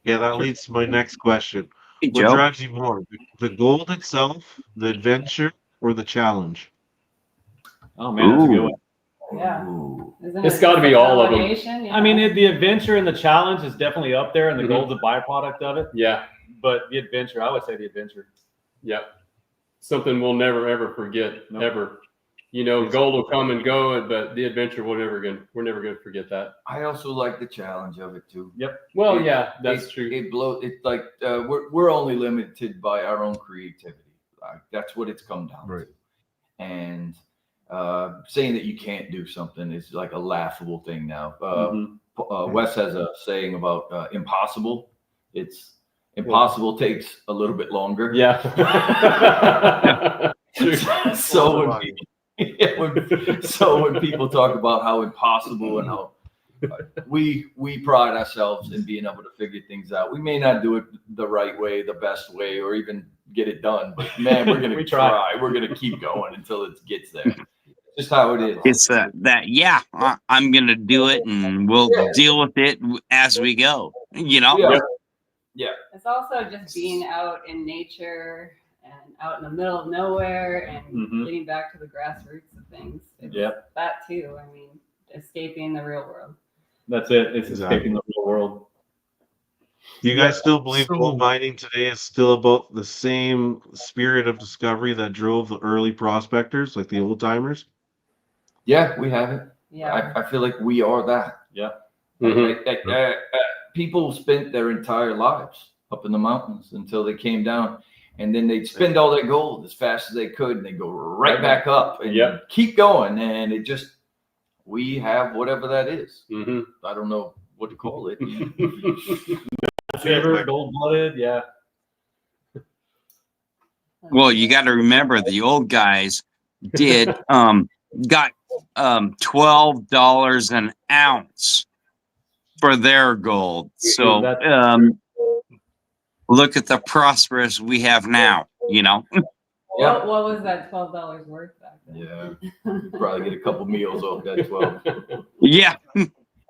Yeah, that leads to my next question. Hey, What Joe. drives you more, the gold itself, the adventure, or the challenge? Oh man, that's a good Ooh. one. Yeah. Ooh. Isn't It's it gotta just be a all of them. combination? I mean, the adventure and the challenge is definitely up there, and the Mhm. gold's a byproduct of it. Yeah. But the adventure, I would say the adventure. Yep. Something we'll never ever forget. Nope. Ever. You know, gold will come and go, but the adventure we're never gonna forget that. I also like the challenge of it too. Well, It- yeah, that's it, true. It blows. It's like we're only limited by our own creativity. That's what it's come down Right. to. And saying that you can't do something is like a laughable thing now. Wes has a saying about impossible. It's impossible takes a little bit longer. Yeah. So when people talk about how impossible and how we pride ourselves in being able to figure things out. We may not do it the right way, the best way, or even get it done, but man, we're gonna We try. try. We're gonna keep going until it gets there. Just how it is. It's I'm gonna do it, and we'll deal with it as we go. You know. Yeah. It's also just being out in nature and out in the middle of nowhere and Mhm. getting back to the grassroots of things. It's Yep. that too. I mean, escaping the real world. That's it. It's Exactly. escaping the real world. Do you guys still believe So- gold mining today is still about the same spirit of discovery that drove the early prospectors, like the old timers? Yeah, we have it. Yeah. I feel like we are that. Mhm. People spent their entire lives up in the mountains until they came down, and then they'd spend all their gold as fast as they could, and they go right back up and Yep. keep going. And it just, we have whatever that is. Mhm. I don't know what to call it. Fever, gold blooded. Yeah. Well, you got to remember the old guys did got $12 an ounce for their gold. So look at the prosperous we have now. You know. Yeah. What was that $12 worth back then? Yeah, probably get a couple meals off that 12. Yeah.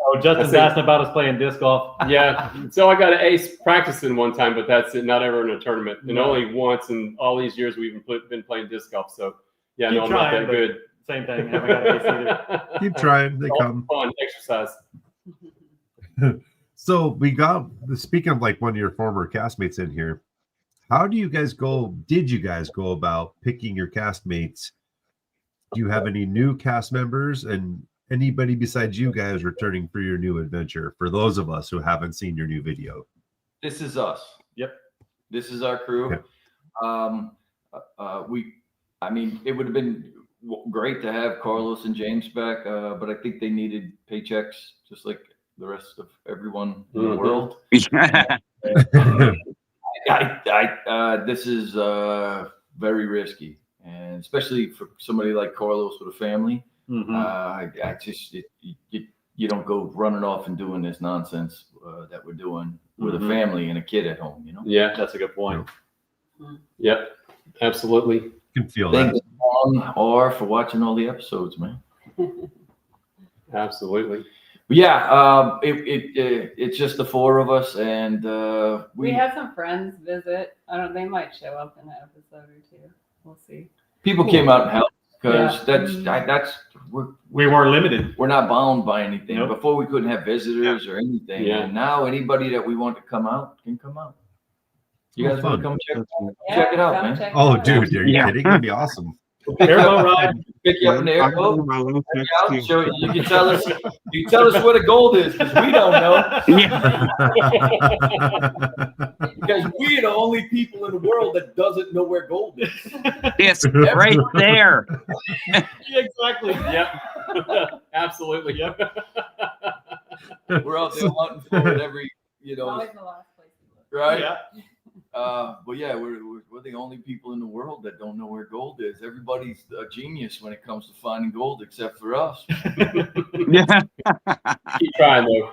Oh, Justin's asking about us playing disc golf. Yeah. So I got an ace practicing one time, but that's it. Not ever in a tournament, and No. only once in all these years we've been playing disc golf. So yeah, Keep no, I'm not trying, that but good. Same thing. Haven't got an ace either. Keep trying. They come. Fun exercise. So we got, speaking of like one of your former castmates in here, did you guys go about picking your castmates? Do you have any new cast members and anybody besides you guys returning for your new adventure? For those of us who haven't seen your new video. This is us. Yep. This is our crew. Okay. I mean, it would have been great to have Carlos and James back, but I think they needed paychecks just like the rest of everyone in the world. This is very risky, and especially for somebody like Carlos with a family. You don't go running off and doing this nonsense that we're doing with a family and a kid at home. You know. Yeah, That's a good point. Yep, absolutely. Can feel Thanks, that. Mom, or for watching all the episodes, man. Absolutely. But yeah, it's just the four of us, and We had some friends visit. They might show up in an episode or two. We'll see. people came out and helped because We weren't limited. we're not bound by anything. Nope. Before we couldn't have visitors or anything, Yeah. and now anybody that we want to come out can come out. You guys want to come check? Yeah, Check it out, come man. check it Oh, out. dude, are you Yeah. kidding? It'd be awesome. Airboat ride. Pick you up in the I'm airboat. doing my little Check tricks it out, too. show you. You can tell us. You can tell us where the gold is because we don't know. Because we're the only people in the world that doesn't know where gold is. It's right there. Exactly. Yep. Absolutely. Yep. We're out there hunting for it every, It's always the last place to look. right? Yeah. But yeah, we're the only people in the world that don't know where gold is. Everybody's a genius when it comes to finding gold, except for us. Yeah. Keep trying though.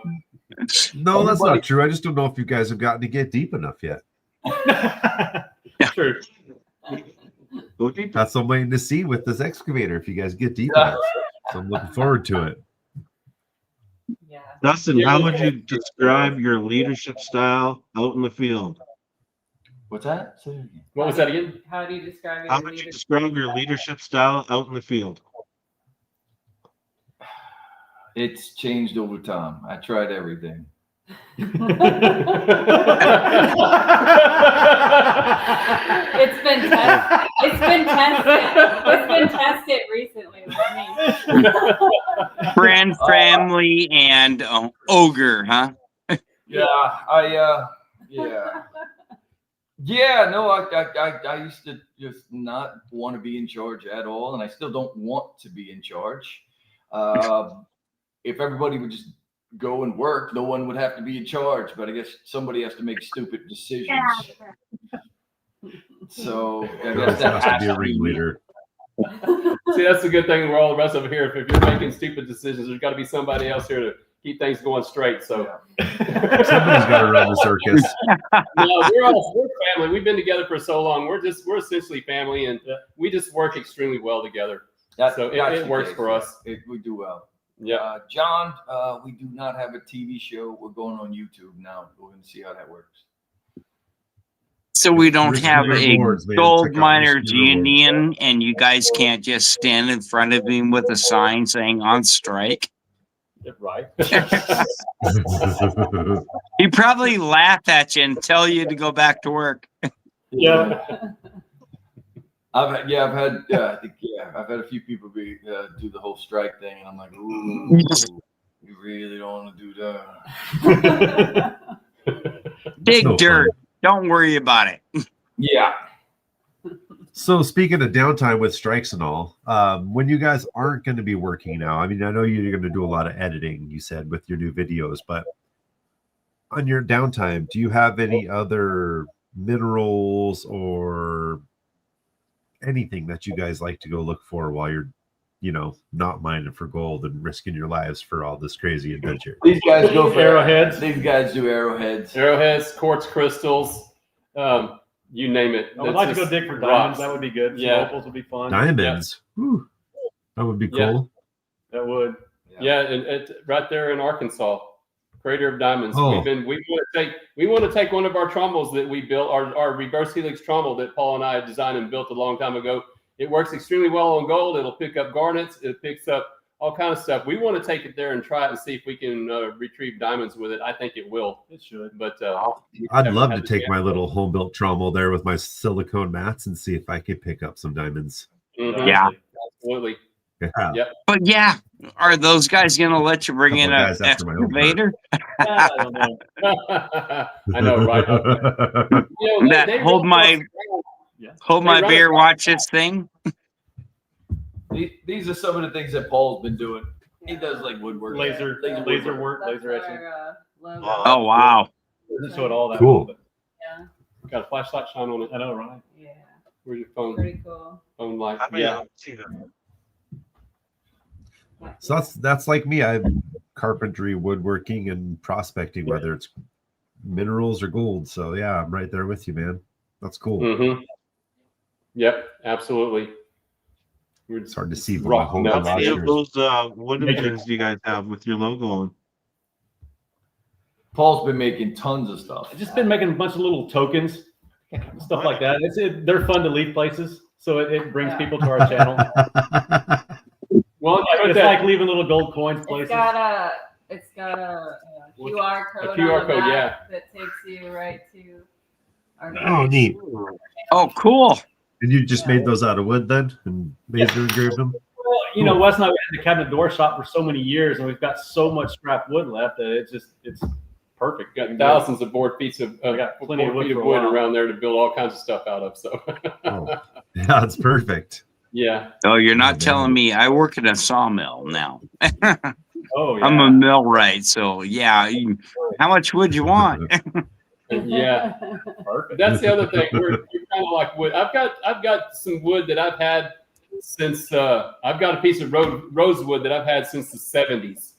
No, that's not true. I just don't know if you guys have gotten to get deep enough yet. True. Go deep. That's what I'm waiting to see with this excavator, if you guys get deep enough. So I'm looking forward to it. Yeah. Dustin, how would you describe your leadership style out in the field? What's that? Say it again. What was that again? How do you describe your How would you describe your leadership style out in the field? It's changed over time. I tried everything. It's been tested. It's been tested recently with me. Friend, family, and ogre, huh? Yeah, no, I used to just not want to be in charge at all, and I still don't want to be in charge. If everybody would just go and work, no one would have to be in charge, but I guess somebody has to make stupid decisions. So I guess that has to has be a to be ringleader. See, that's the good thing. We're all the rest of it here. If you're making stupid decisions, there's got to be somebody else here to keep things going straight. So Somebody's got to run the circus. No, we're family. We've been together for so long. We're essentially family, and we just work extremely well together. So it works for us. We do well. Yeah. John, we do not have a TV show. We're going on YouTube now. We're going to see how that works. So we don't Risk have a rewards, man. gold Check out miners risk rewards. union, and you guys can't just stand in front of him with a sign saying on strike. Right. He'd probably laugh at you and tell you to go back to work. Yeah. I've had a few people do the whole strike thing, and I'm like, ooh, you really don't want to do that. Dig no dirt. fun. Don't worry about it. Yeah. So speaking of downtime with strikes and all, when you guys aren't going to be working now, I mean, I know you're going to do a lot of editing, you said, with your new videos, but on your downtime, do you have any other minerals or anything that you guys like to go look for while you're, not mining for gold and risking your lives for all this crazy adventure? These guys go for Arrowheads. These guys do arrowheads. Arrowheads, quartz crystals, you name it. I would like to go dig for diamonds. That would be good. Some Yeah. opals would be fun. Diamonds. Whew. That would be cool. Yeah. That would. Yeah, and right there in Arkansas, Crater of Diamonds. Oh. We want to take one of our trombos that we built, our reverse helix trombone that Paul and I designed and built a long time ago. It works extremely well on gold. It'll pick up garnets. It picks up all kinds of stuff. We want to take it there and try it and see if we can retrieve diamonds with it. I think it will. It should. But I'd love to take my little home built trommel there with my silicone mats and see if I could pick up some diamonds. Mhm. Yeah. Absolutely. Yeah. Yep. But yeah, are those guys going to let you bring in Couple an guys after my own excavator? I don't know. I know, right? That hold my They run beer, it- watch this thing. These are some of the things that Paul's been doing. He does like woodwork, Laser work, That's laser etching. our, logo. Oh wow! Doesn't show it all that Cool. well, but Yeah. Got a flashlight shine on it. I know, right? Yeah. Where's your phone? Pretty cool. Phone light. I mean, Yeah. see that. So that's like me. I'm carpentry, woodworking, and prospecting, whether it's minerals or gold. So yeah, I'm right there with you, man. That's cool. Mm-hmm. Yep. Absolutely. It's hard to see from my Rock home nuts. How many of watchers. those wooden things do you guys have with your logo on? Paul's been making tons of stuff. I've just been making a bunch of little tokens, stuff like that. They're fun to leave places, so it brings people to our channel. Well, It's like leaving little gold coins It's places. got a QR code. A QR on the code, back that takes you right to our. Oh, neat. Oh, cool. And you just made those out of wood then, and laser engraved them. Well, Wes and I had the cabinet door shop for so many years, and we've got so much scrap wood left that it's perfect. Got thousands of board feet of I got plenty of wood feet for of a wood while. around there to build all kinds of stuff out of. So Oh, yeah, that's perfect. yeah. Oh, you're not telling me. I work at a sawmill now. Oh yeah. I'm a millwright, so yeah. How much would you want? Yeah. Perfect. That's the other thing. We're kind of like wood. I've got some wood that I've had since I've got a piece of rosewood that I've had since the 70s.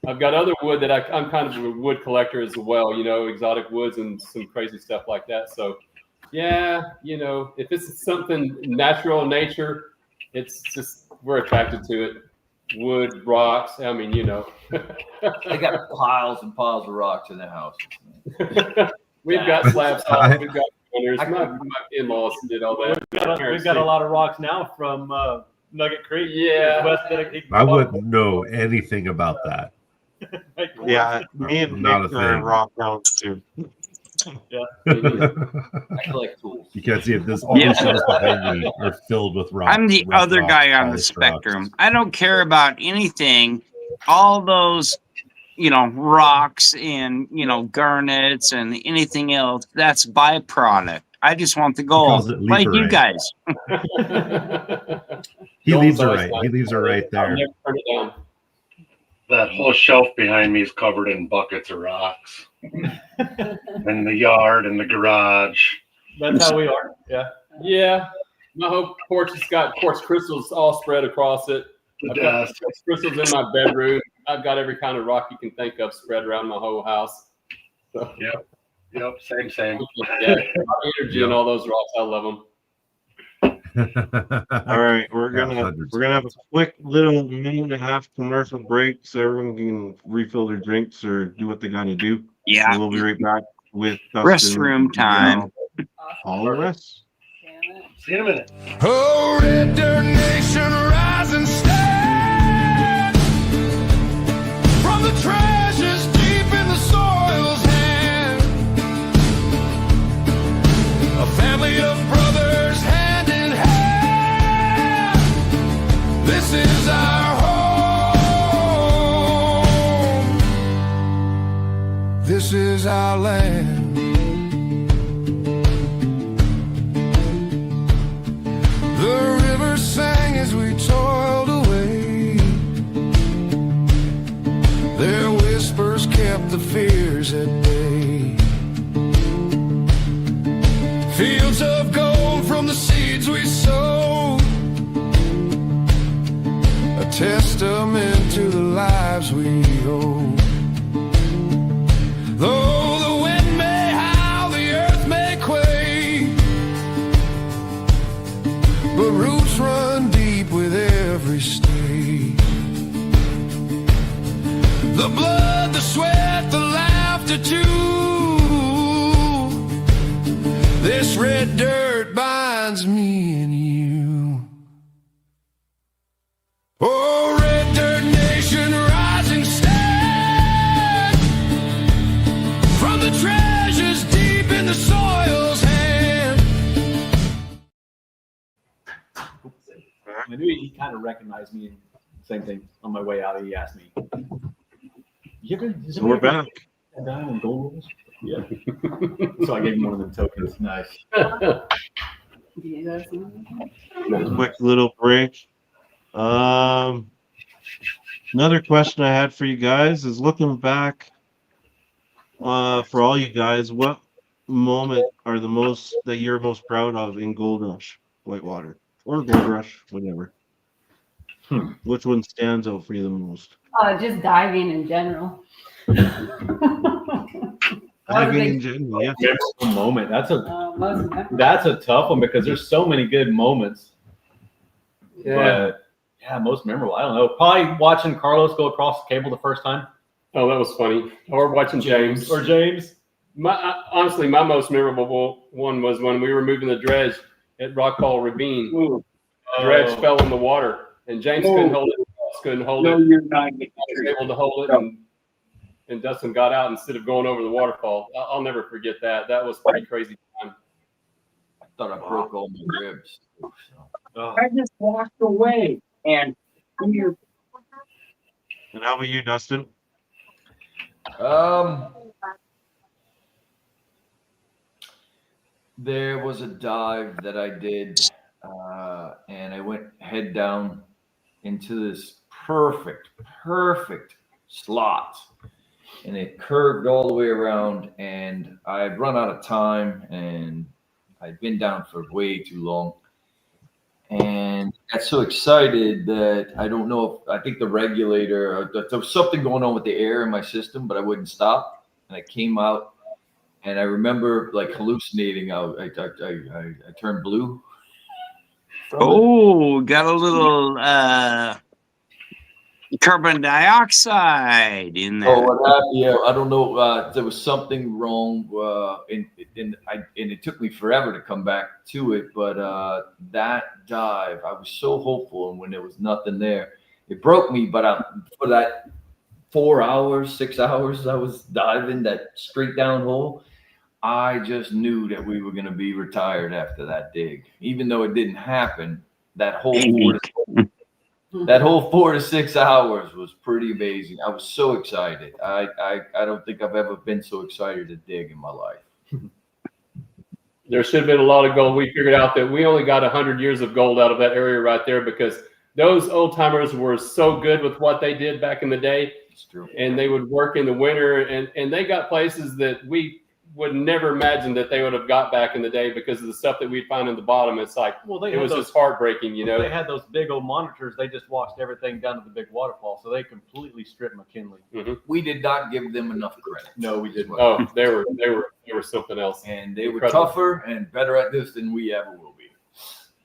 I've got other wood that I'm kind of a wood collector as well, exotic woods and some crazy stuff like that. So yeah, if it's something natural in nature, it's just we're attracted to it. Wood, rocks. I mean, I got piles and piles of rocks in the house. We've got slab saws. We've got corners. My in-laws did all that. We've got a lot of rocks now from Nugget Creek. Yeah. I wouldn't know anything about that. Yeah, me and Not Nick a are thing. rock hounds too. I collect tools. You can't see it. All the shelves behind me are filled with rocks. I'm the red other rocks, guy on the polished rocks. spectrum. I don't care about anything. All those, rocks and, garnets and anything else, that's byproduct. I just want the calls gold, it like you leaperite. guys. He Gold leaves it size right. one. He leaves it right I'll there. never turn it down. That whole shelf behind me is covered in buckets of rocks. In the yard, in the garage. That's how we are. Yeah. Yeah. My whole porch has got quartz crystals all spread across it. The I've got desk. quartz crystals in my bedroom. I've got every kind of rock you can think of spread around my whole house. So, Yep, same. yeah, energy in all those rocks. I love them. All right, we're Yeah, gonna hundreds. have a quick little minute and a half commercial break so everyone can refill their drinks or do what they gotta do. Yeah. And we'll be right back with Dustin, Restroom time. Danielle, Paul, and Wes. Damn it. See you in a minute. Oh, Red Dirt Nation, rise and stand from the treasures deep in the soil's hand. A family of brothers, hand in hand. This is our home. This is our land. The river sang as we toiled away. Their whispers kept the fears at bay. Fields of gold from the seeds we sowed, a testament to the lives we owe. Though the wind may howl, the earth may quake, but roots run deep with every stake. The blood, the sweat, the laughter too. This red dirt binds me and you. Oh, Red Dirt Nation, rising stand from the treasures deep in the soil's hand. I knew he kind of recognized me. Same thing on my way out. He asked me, So we're back. Down in gold rules? Yeah. So I gave him one of them tokens. Nice. Do you guys know? Quick little break. Another question I had for you guys is looking back for all you guys, what moment are the most that you're most proud of in Gold Rush Whitewater or Gold Rush, whatever? Which one stands out for you the most? Just diving in general. Diving in general, yeah. Memorable moment. Most memorable. That's a tough one because there's so many good moments. Yeah. But yeah, most memorable. I don't know. Probably watching Carlos go across the cable the first time. Oh, that was funny. Or watching James. Or James. Honestly, my most memorable one was when we were moving the dredge at Rockfall Ravine. The dredge fell in the water, and James couldn't hold it. Couldn't hold it. I was able to hold it, and Dustin got out instead of going over the waterfall. I'll never forget that. That was pretty crazy time. I thought I broke all my ribs. I just walked away and And how about you, Dustin? There was a dive that I did, and I went head down into this perfect slot. and it curved all the way around, and I'd run out of time, and I'd been down for way too long. And got so excited that I don't know if I think the regulator, there was something going on with the air in my system, but I wouldn't stop. And I came out, and I remember like hallucinating. I turned blue. Oh, got a little carbon dioxide in there. Oh, what happened? Yeah, I don't know. There was something wrong, and it took me forever to come back to it. But that dive, I was so hopeful, and when there was nothing there, it broke me. But for that 4 hours, 6 hours, I was diving that straight down hole. I just knew that we were going to be retired after that dig, even though it didn't happen. That whole 4 to 6 hours was pretty amazing. I was so excited. I don't think I've ever been so excited to dig in my life. There should have been a lot of gold. We figured out that we only got 100 years of gold out of that area right there because those old timers were so good with what they did back in the day. It's true. And they would work in the winter, and they got places that we would never imagine that they would have got back in the day because of the stuff that we'd find in the bottom. It's like, Well, it was just heartbreaking, you know. They had those big old monitors. They just watched everything down to the big waterfall, so they completely stripped McKinley. We did not give them enough credit. No, we didn't. Oh, they were something else. And they were Incredible. tougher and better at this than we ever will be.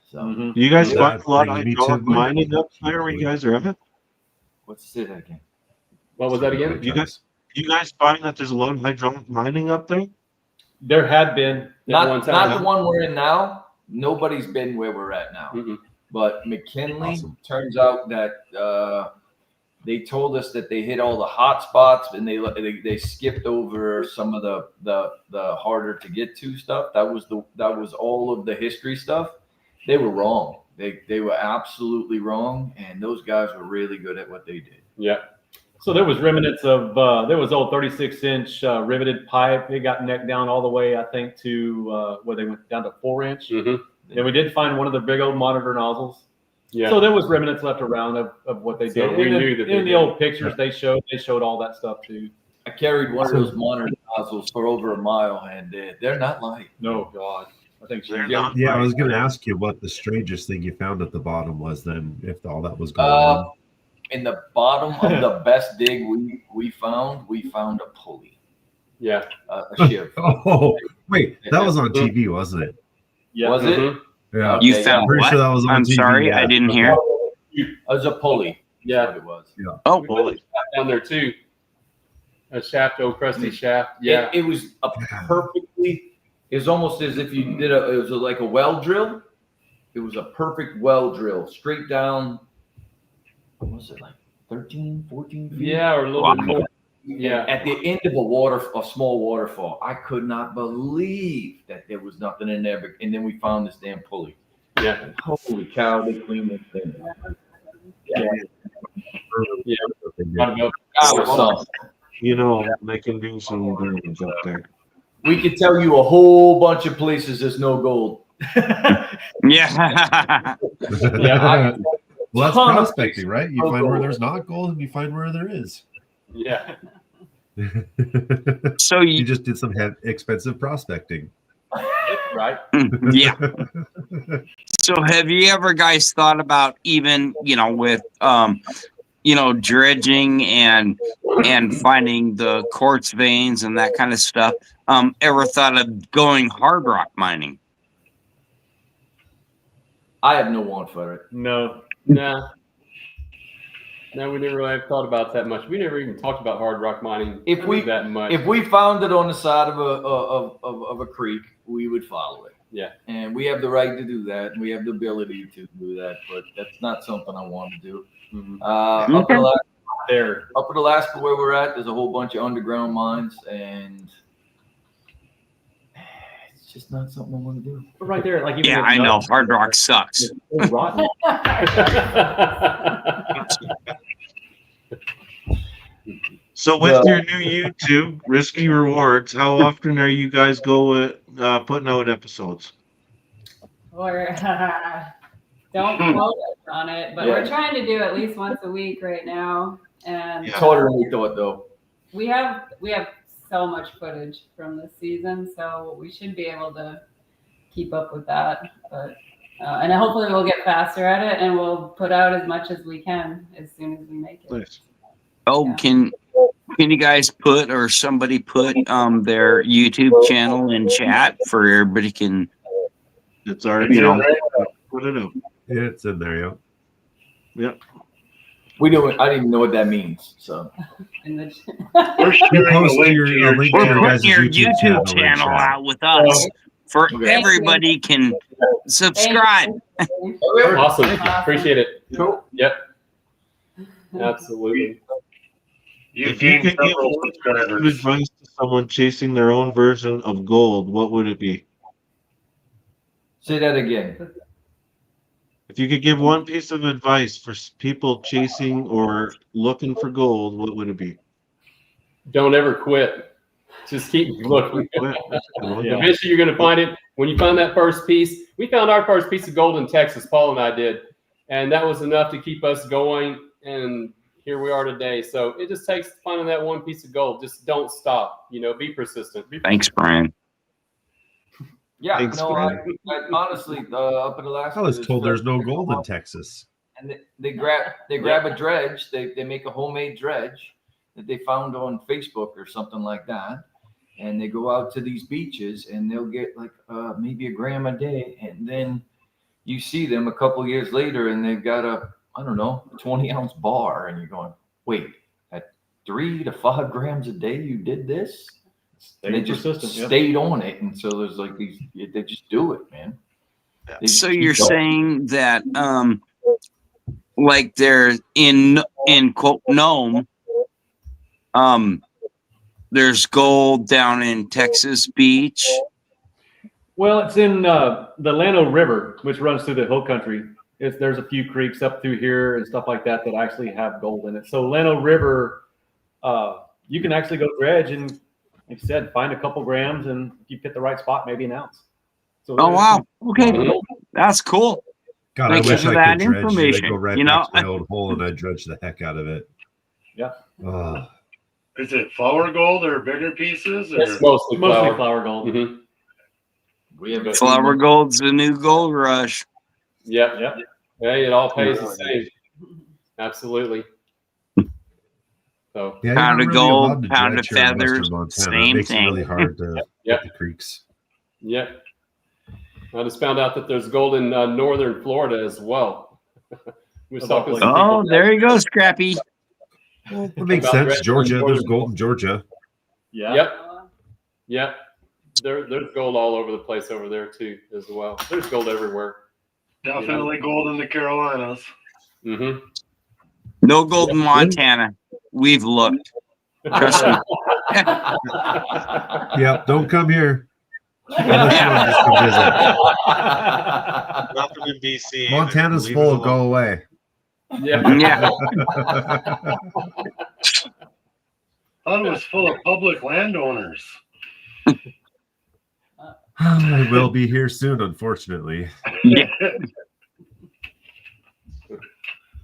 So, Mhm. You guys Yeah, find a lot of bringing me to hydraulic the- mining up there where you guys are at? let's say that again. What was that again? You guys find that there's a lot of hydraulic mining up there? There had been at Not one not time. the one we're in now. Nobody's been where we're at now. Mm-mm. But McKinley, Awesome. turns out that they told us that they hit all the hot spots and they skipped over some of the harder to get to stuff. That was all of the history stuff. They were wrong. They were absolutely wrong, and those guys were really good at what they did. Yeah. So there was remnants of there was old 36-inch riveted pipe. It got necked down all the way, I think, to where they went down to 4-inch. Mm-hmm. And we did find one of the big old monitor nozzles. Yeah. So there was remnants left around of what they So did. we In the- knew that they in the did. old pictures they showed all that stuff too. I carried one of those monitor nozzles for over a mile, and they're not light. No, God, I think she. They're not. Yeah, I was going to ask you what the strangest thing you found at the bottom was then, if all that was going on. In the bottom of the best dig we found a pulley, Yeah. a shiv. Oh, wait, that was on TV, wasn't it? Yeah. Was it? Mhm. Yeah. You Okay, found pretty what? sure that was on I'm TV, sorry, yeah. I didn't hear. It was a pulley. Yeah. That's what it was. Oh, We put a shaft down there too. A shaft, old crusty shaft. Yeah. It was a perfectly. It was almost as if you did it was like a well drill. It was a perfect well drill, straight down. What was it, like 13, 14 feet? Yeah, or a little bit more. Yeah. At the end of a small waterfall, I could not believe that there was nothing in there. And then we found this damn pulley. Yeah. Holy cow! They cleaned this thing. About- That was something. You know, they can do some damage up there. We could tell you a whole bunch of places there's no gold. yeah. Yeah, Well, that's ton of prospecting, right? You find where there's not gold and you find where there is. Yeah. So You you, just did some expensive prospecting. Right. yeah. So have you ever guys thought about even, with dredging and finding the quartz veins and that kind of stuff? Ever thought of going hard rock mining? I have no want for it. No. Nah. No, we never really have thought about that much. We never even talked about hard rock mining If we- that much. If we found it on the side of a creek, we would follow it. Yeah. And we have the right to do that. We have the ability to do that, but that's not something I want to do. Mhm. Up in Alaska, There. where we're at, there's a whole bunch of underground mines, and it's just not something I want to do. But right there, like even Yeah, if I know. nuts- Hard rock sucks. it's rotten. So with your new YouTube, Risky Rewards, how often are you guys putting out episodes? Or don't quote us on it, but Yeah. we're trying to do at least once a week right now. And Yeah. It's harder than we thought, though. we have so much footage from this season, so we should be able to keep up with that. But and hopefully we'll get faster at it, and we'll put out as much as we can as soon as we make it. Nice. Oh, Yeah. can you guys put, or somebody put their YouTube channel in chat for everybody can, It's already you know, put it up. Yeah, it's in there. Yeah. Yep. We don't. I didn't even know what that means. So In the We're sharing a post link your- to a your link to we're your channel. guys' putting your YouTube YouTube channel in channel chat. out with us for Okay. everybody can subscribe. Awesome. Awesome. Appreciate it. Cool. Yep. Absolutely. You've If you gained could give several one piece of subscribers. advice to someone chasing their own version of gold, what would it be? Say that again. If you could give one piece of advice for people chasing or looking for gold, what would it be? Don't ever quit. Just keep looking. Quit. That's a good one. Yeah. Eventually, you're going to find it. When you find that first piece, we found our first piece of gold in Texas. Paul and I did, and that was enough to keep us going. And here we are today. So it just takes finding that one piece of gold. Just don't stop. You know, be persistent. Thanks, Brian. Yeah. Thanks, No. Brian. I honestly, up in Alaska, I was told there's no gold in Texas. And they grab a dredge. They make a homemade dredge that they found on Facebook or something like that, and they go out to these beaches and they'll get like maybe a gram a day, and then you see them a couple years later and they've got a 20-ounce bar, and you're going, wait, at 3 to 5 grams a day you did this? And they just stayed on it, and so there's like these. They just do it, man. They So just keep you're going. saying that like they're in quote Nome, there's gold down in Texas Beach. Well, it's in the Llano River, which runs through the hill country. There's a few creeks up through here and stuff like that that actually have gold in it. So Llano River, you can actually go dredge and, like I said, find a couple grams, and if you hit the right spot, maybe an ounce. So Oh wow, okay, that's cool. God, Thank I you wish for I that could dredge. information. I go right You back know, to my old hole and I dredge the heck out of it. Yeah. Oh. Is it flour gold or bigger pieces? Or? It's mostly flour gold. Mm-hmm. We have Flower gold's the new gold rush. Yep. Yep. Hey, it all pays the same. Absolutely. So Yeah, Pound you're of not really gold, allowed to pound of dredge here in feathers, Western Montana. same It makes thing. it really hard to Yep. hit the creeks. Yep. I just found out that there's gold in northern Florida as well. We was talking to some Oh, people. there you go, Scrappy. Well, it makes About sense. dredging Georgia, in there's Georgia. gold in Georgia. Yeah. Yep. Yep. There's gold all over the place over there too, as well. There's gold everywhere. Definitely gold in the Carolinas. Mm-hmm. No gold in Montana. We've looked. Trust me. Yeah, don't come here. Unless you want to just come visit. Nothing in BC. either. Montana's Leave full. it alone. Go away. Yeah. Yeah. Thought it was full of public landowners. I will be here soon, unfortunately. Yeah.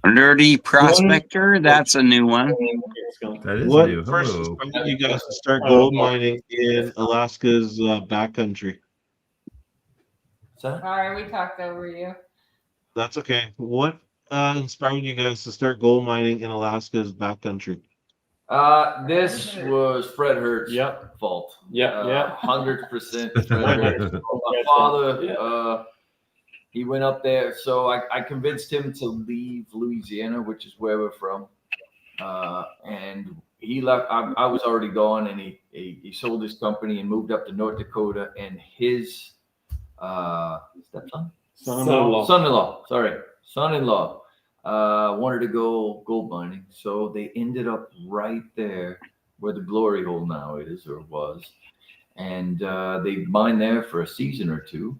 Nerdy Prospector. That's a new one. That is What new. first Hello. inspired you guys to start gold mining in Alaska's backcountry? Sorry, we talked over you. That's okay. What inspired you guys to start gold mining in Alaska's backcountry? This was Fred Hurt's Yep. fault. Yep. 100% Fred Hurt. My father, he went up there, so I convinced him to leave Louisiana, which is where we're from. And he left. I was already gone, and he sold his company and moved up to North Dakota. And his stepson, son-in-law, wanted to go gold mining, so they ended up right there where the glory hole now is, or was, and they mined there for a season or two,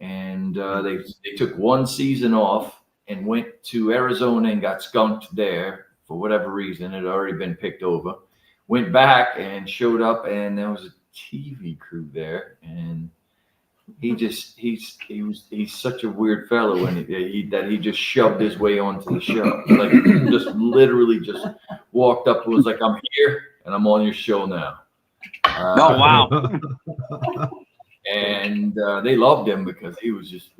and they took one season off and went to Arizona and got skunked there for whatever reason. It had already been picked over. Went back and showed up, and there was a TV crew there, and he's such a weird fellow, and he just shoved his way onto the show, like just literally just walked up and was like, "I'm here," and I'm on your show now. Oh, wow. And they loved him because he was just,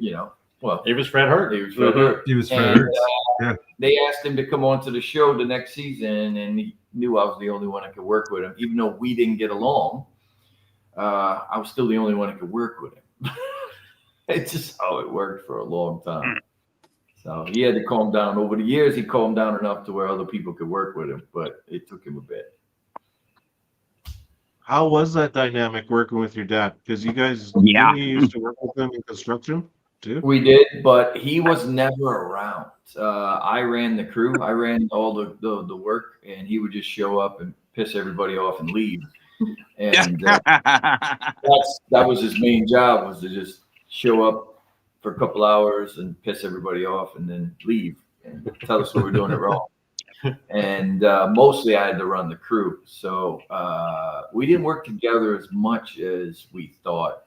well, He was Fred Hurt. he was Fred Hurt. He was Fred And, Hurts. Yeah. They asked him to come on to the show the next season, and he knew I was the only one that could work with him. Even though we didn't get along, I was still the only one that could work with him. It's just how it worked for a long time. So he had to calm down. Over the years, he calmed down enough to where other people could work with him, but it took him a bit. How was that dynamic working with your dad? Because you guys, Yeah. didn't you used to work with him in construction too? We did, but he was never around. I ran the crew. I ran all the work, and he would just show up and piss everybody off and leave. And that was his main job, was to just show up for a couple hours and piss everybody off and then leave and tell us what we're doing it wrong. And mostly I had to run the crew. So we didn't work together as much as we thought.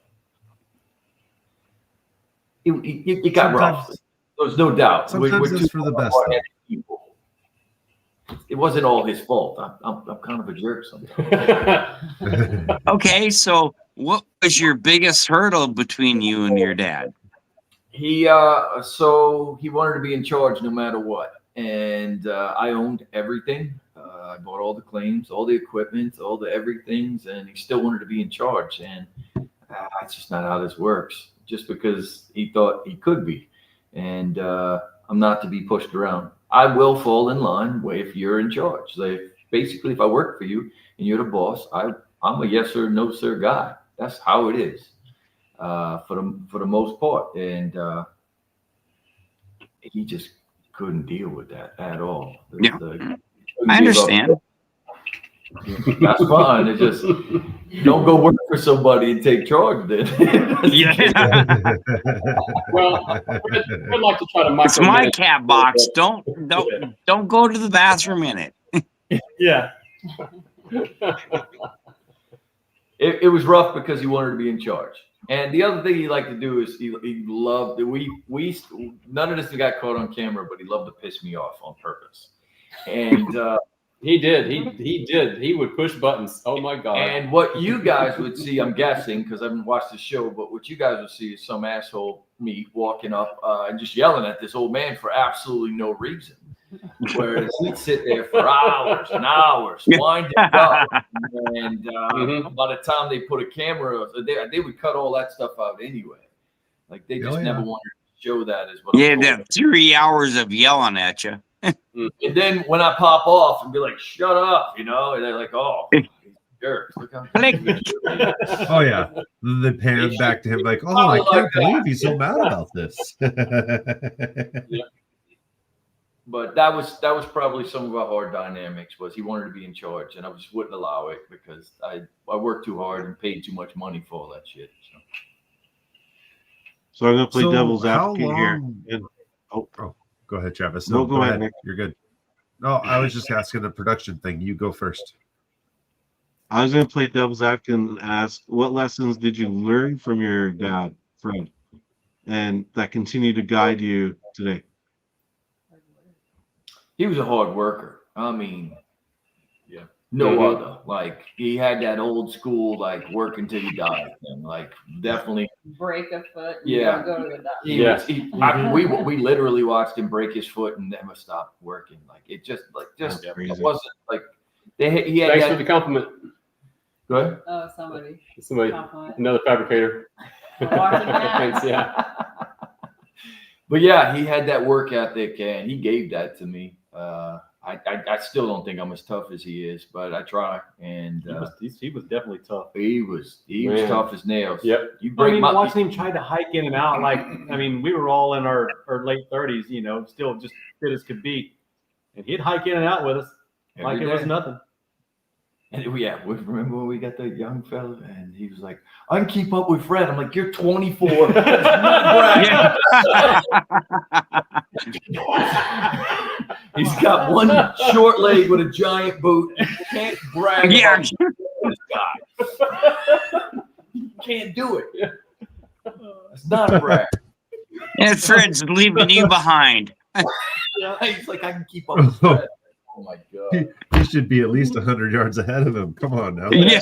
It got rough. There's no doubt. Sometimes it's for the best. People. It wasn't all his fault. I'm kind of a jerk sometimes. Okay, so what was your biggest hurdle between you and your dad? So he wanted to be in charge no matter what. And I owned everything. I bought all the claims, all the equipment, all the everythings, and he still wanted to be in charge. And that's just not how this works. Just because he thought he could be. And I'm not to be pushed around. I will fall in line if you're in charge. Basically, if I work for you and you're the boss, I'm a yes or no sir guy. That's how it is for the most part. And he just couldn't deal with that at all. I understand. That's fine. It's just don't go work for somebody and take charge then. Yeah. Well, I'd like to try to It's my micromanage. cat box. Don't go to the bathroom in it. Yeah. It was rough because he wanted to be in charge. And the other thing he liked to do is he loved none of this got caught on camera, but he loved to piss me off on purpose. And He did. He did. He would push buttons. Oh my God. and what you guys would see, I'm guessing, because I haven't watched the show, but what you guys would see is some asshole me walking up and just yelling at this old man for absolutely no reason. Whereas he'd sit there for hours and hours, winding up. And by the time they put a camera, they would cut all that stuff out anyway. Like they just never wanted to show that as well. Yeah, that 3 hours of yelling at you. And then when I pop off and be like, "Shut up," and they're like, "Oh, jerks! Look how." Oh yeah. Then they pan back to him like, "Oh, I can't believe he's so mad about this." Yeah. But that was probably some of our hard dynamics. Was he wanted to be in charge, and I just wouldn't allow it because I worked too hard and paid too much money for all that shit. So I'm gonna play So devil's how advocate here. long- And, Go ahead, Travis. No, go ahead, Nick. You're good. No, I was just asking a production thing. You go first. I was gonna play devil's advocate and ask, what lessons did you learn from your dad, Fred, and that continue to guide you today? He was a hard worker. I mean, no other. Like he had that old school, like work until you die thing. Like definitely Break a foot. And Yeah. Go to the doctor. we literally watched him break his foot and never stopped working. Like it it wasn't like he had Thanks that, for the compliment. Go ahead. Oh, somebody. Somebody, Compliment. another fabricator. Washing Thanks, hands. yeah. But yeah, he had that work ethic and he gave that to me. I still don't think I'm as tough as he is, but I try. And He was definitely tough. he was Man. tough as nails. Yep. You break watching him try to hike in and out, we were all in our late 30s, still just fit as could be. And he'd hike in and out with us like Every it was day. nothing. And remember when we got the young fella and he was like, I can keep up with Fred. I'm like, you're 24. That's not brag. He's got one short leg with a giant boot. You can't brag about this guy. You can't do it. It's not a brag. And Fred's leaving you behind. He's like, I can keep up with Fred. Oh my god! He should be at least 100 yards ahead of him. Come on now. Yeah.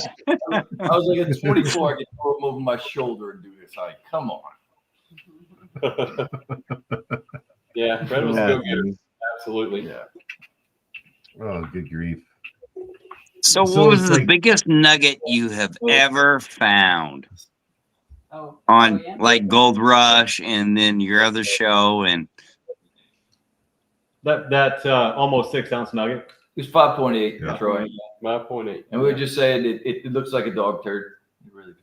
I was like at 24, I could throw him over my shoulder and do this. Like, come on. Yeah, Fred was a go-getter. Absolutely. Yeah. Oh, good grief. So So what was it's the like- biggest nugget you have ever found Oh, on yeah. like Gold Rush and then your other show? And That almost 6-ounce nugget. It was 5.8, Yeah. Troy. 5.8. And we were just saying it looks like a dog turd. It really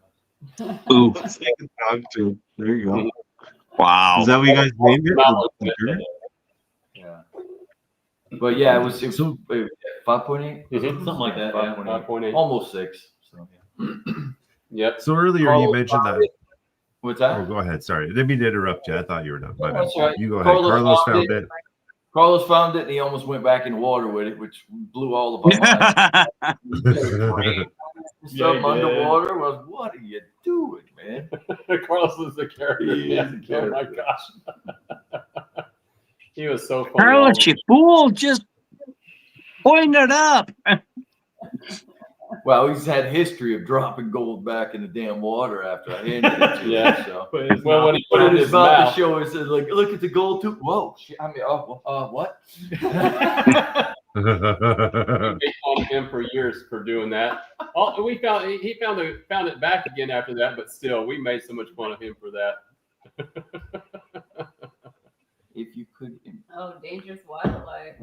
does. ooh, It's like a dog too. There you go. wow. Is that what you guys named it? The dirt? Yeah. But yeah, it was So- 5.8? Something like that. Yeah. 5.8. Almost 6. So yeah. Yep. So earlier Carlos you mentioned found that. it. What's that? Oh, go ahead. Sorry. I didn't mean to interrupt you. I thought you were done. My bad. That's all right. You go ahead. Carlos Carlos found found it. Carlos found it and he almost went back in the water with it, which blew all of our minds. Yeah, he Something did. underwater was, what are you doing, man? Carlos is the character. He is the Oh my character. gosh. He was so funny. Carlos, you fool, just point it up. Well, he's had history of dropping gold back in the damn water after I handed it to him. Yeah. So. But it's Well, not- when he put it in his About to mouth, show us, like, look at the gold too. Whoa, shit, I mean, what? we made fun of him for years for doing that. We found he found it back again after that, but still, we made so much fun of him for that. If you could. Oh, dangerous wildlife.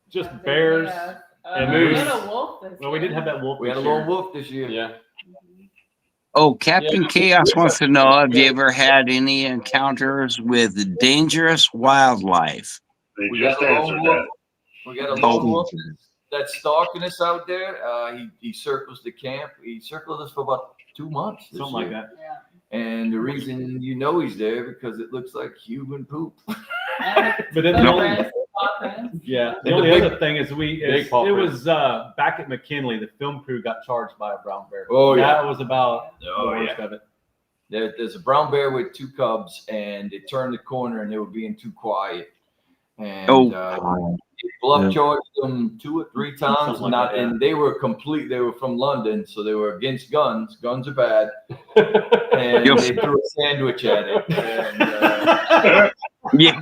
just That's it, bears. yeah. and We moose. had a wolf this Well, we didn't have that wolf. We had a this year. lone wolf this year. Yeah. Oh, Captain Yeah. Chaos wants to know, have you ever had any encounters with dangerous wildlife? They We just got a lone answered wolf. that. We got a Oh. lone wolf that's stalking us out there. He circles the camp. He circled us for about 2 months. this Something like year. that. Yeah. And the reason you know he's there because it looks like human poop. And But then the only, footprints, footprints. yeah, the And only the big- other thing is big paw it print. was back at McKinley. The film crew got charged by a brown bear. Oh, yeah. That was about Oh, the worst of it. There's a brown bear with 2 cubs, and they turned the corner and they were being too quiet. And bluff Yeah. charged them 2 or 3 times. Something like Not, that, yeah. and they were from London, so they were against guns. Guns are bad, and Yep. they threw a sandwich at it. And, Yeah.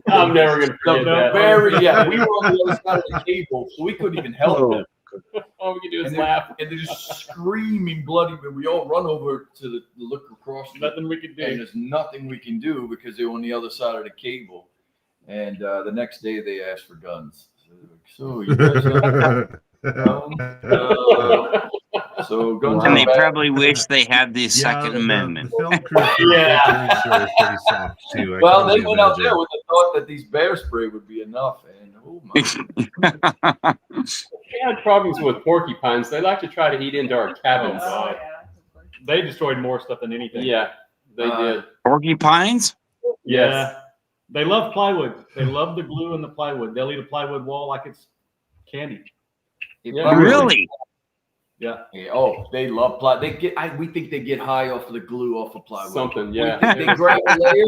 I'm never gonna the forget that. bear, yeah, we were on the other side of the cable, so we couldn't even help Oh. them. All we can do is And they're, laugh. and they're just screaming bloody, but we all run over to look across the Nothing we can and do. there's nothing we can do because they were on the other side of the cable. And the next day they asked for guns. So you guys have guns? So guns And are they bad. probably wish they had the Yeah, Second Amendment. The film crew for Yeah. the show is pretty soft too. I Well, can they only went out imagine. there with the thought that these bear spray would be enough, and oh my! We had problems with porcupines. They like to try to eat into our cabins. Oh, God. yeah. They destroyed more stuff than anything. Yeah, they did. Porcupines? Yeah. They love plywood. They love the glue and the plywood. They'll eat a plywood wall like it's candy. It Yeah. probably- Really? Yeah. Yeah, oh, they love plywood. We think they get high off of the glue off of plywood. Something, We yeah. think they grab a layer,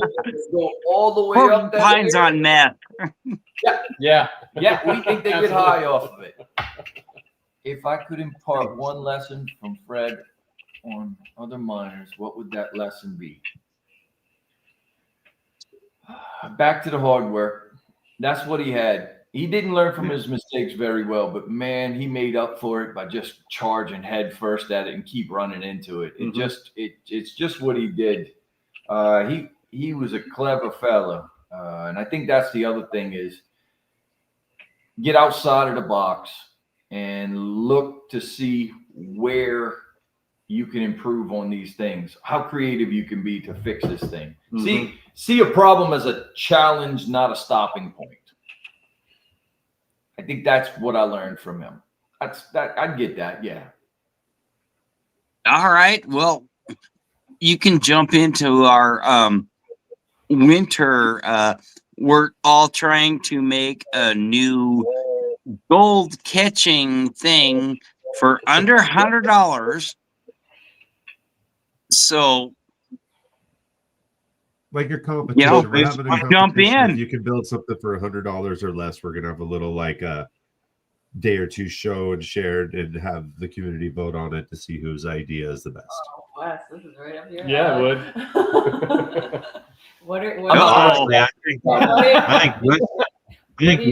go all the way up that Porcupines layer. on meth. Yeah. Yeah, we think they get Absolutely. high off of it. If I could impart one lesson from Fred on other miners, what would that lesson be? Back to the hardware. That's what he had. He didn't learn from his mistakes very well, but man, he made up for it by just charging head first at it and keep running into it. Mhm. It's just what he did. He was a clever fella, and I think that's the other thing is get outside of the box and look to see where you can improve on these things, how creative you can be to fix this thing. See a problem as a challenge, not a stopping point. I think that's what I learned from him. I'd get that, yeah. All right. Well, you can jump into our winter. We're all trying to make a new gold catching thing for under $100. So like your competition. You know, we're having a jump competition. in. If you can build something for $100 or less, we're gonna have a little like a day or two show and shared and have the community vote on it to see whose idea is the best. Oh, Wes, this is right up your Yeah, it alley. would. What are Honestly, I think what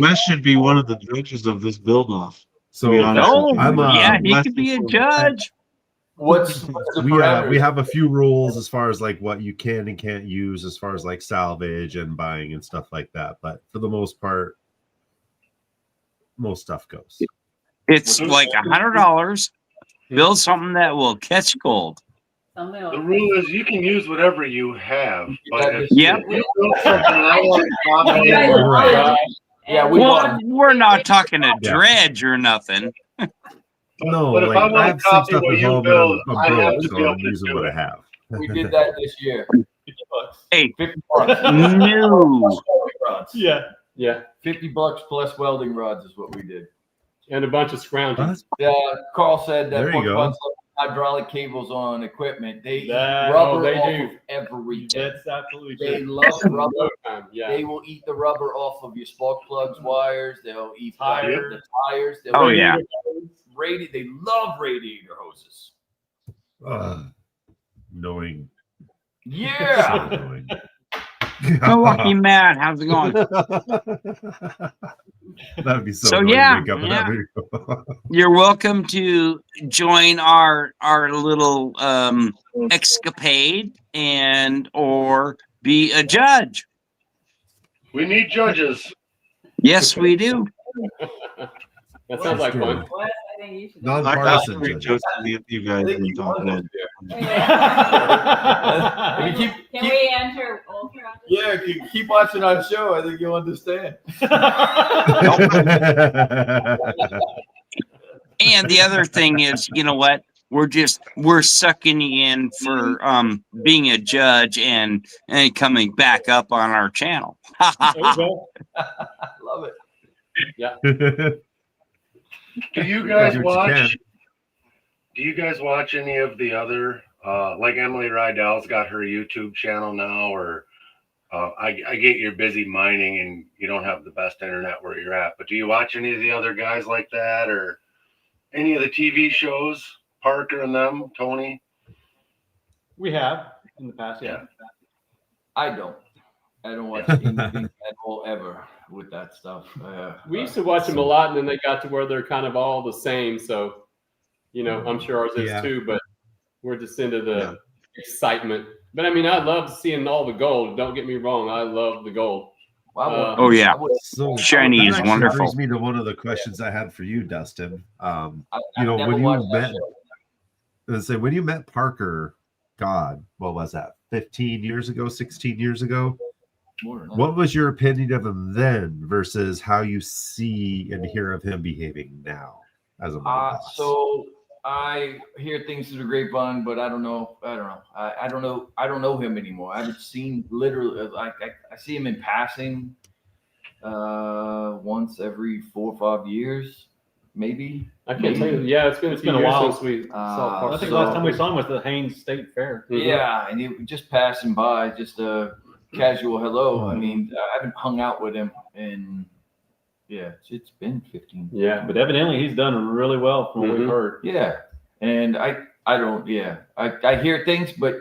Wes should be one of the judges of this build-off. So be honest Oh, with you. I'm, yeah, he Wes could be a is- judge. What's the we parameters? have a few rules as far as like what you can and can't use as far as like salvage and buying and stuff like that. But for the most part, most stuff goes. It's like $100. Build something that will catch gold. Something The like rule is you can use whatever you have, but if Yep. you build something I want to copy Yeah, or Right. Yeah, we Well, want- we're not talking a Yeah. dredge or nothing. No, but if like I I want have to some copy stuff what at you home build, and I I'm have broke, to so be able I'm to using do what it. I have. We did that this year. $50. Hey, $50. no. Rods. Yeah. Yeah. $50 plus welding rods is what we did. And a bunch of scroungers. Carl said that There you pork go. buns have hydraulic cables on equipment. They eat That- rubber they off do. of everything. That's absolutely They true. love rubber. Yeah. They will eat the rubber off of your spark plugs, wires. They'll eat Tires. the tires. They'll Oh, eat yeah. They love radiator hoses. Knowing. Yeah. So annoying. Milwaukee Matt, how's it going? That'd be so, So, annoying to yeah, wake up and yeah. have it- You're welcome to join our little escapade and or be a judge. We need judges. Yes, we do. That sounds like fun. Wes, I think you should. I Non-partisan reach judges. out to you guys and talk about it. If you Can we enter Ultra? Yeah, keep watching our show. I think you'll understand. And the other thing is, you know what? We're sucking you in for being a judge and coming back up on our channel. There you go. Love it. Do you guys Do what you watch? can. Do you guys watch any of the other? Like Emily Rydell's got her YouTube channel now, or I get you're busy mining and you don't have the best internet where you're at. But do you watch any of the other guys like that, or any of the TV shows? Parker and them, Tony. We have in the past, yeah. I don't watch anything at all ever with that stuff. We used to watch them a lot, and then they got to where they're kind of all the same. So, I'm sure ours is Yeah. too, but we're just into the excitement. But I mean, I love seeing all the gold. Don't get me wrong. I love the gold. Oh, yeah. So Shiny that is actually wonderful. brings me to one of the questions I had for you, Dustin. When you met Parker, God, what was that? 15 years ago, 16 years ago? What was your opinion of him then versus how you see and hear of him behaving now as a mine boss? So I hear things through the grapevine, but I don't know. I don't know him anymore. I haven't seen literally. I see him in passing once every 4 or 5 years, maybe. I can't tell you. Yeah, it's been a been a while since we saw I Parker. I think the last time we saw him was the Haynes State Fair. Yeah, and he was just passing by, just a casual hello. I mean, I haven't hung out with him in, it's been 15. Yeah, but evidently he's done really well from what we've heard. Yeah, and I don't. Yeah, I hear things, but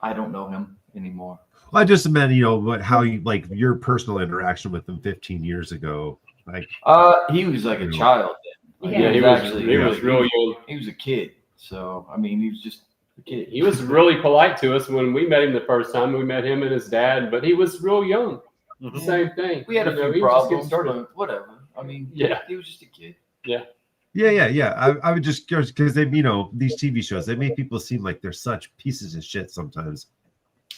I don't know him anymore. I just meant, how you like your personal interaction with him 15 years ago. Like, he was like a child then. Like, Yeah, he was real young. He was a kid, so I mean, he was just a kid. He was really polite to us when we met him the first time. We met him and his dad, but he was real young. Same thing. We had a You know, few he was just getting problems, started. but whatever. I mean, Yeah. he was just a kid. Yeah. I would just because they, these TV shows, they make people seem like they're such pieces of shit sometimes.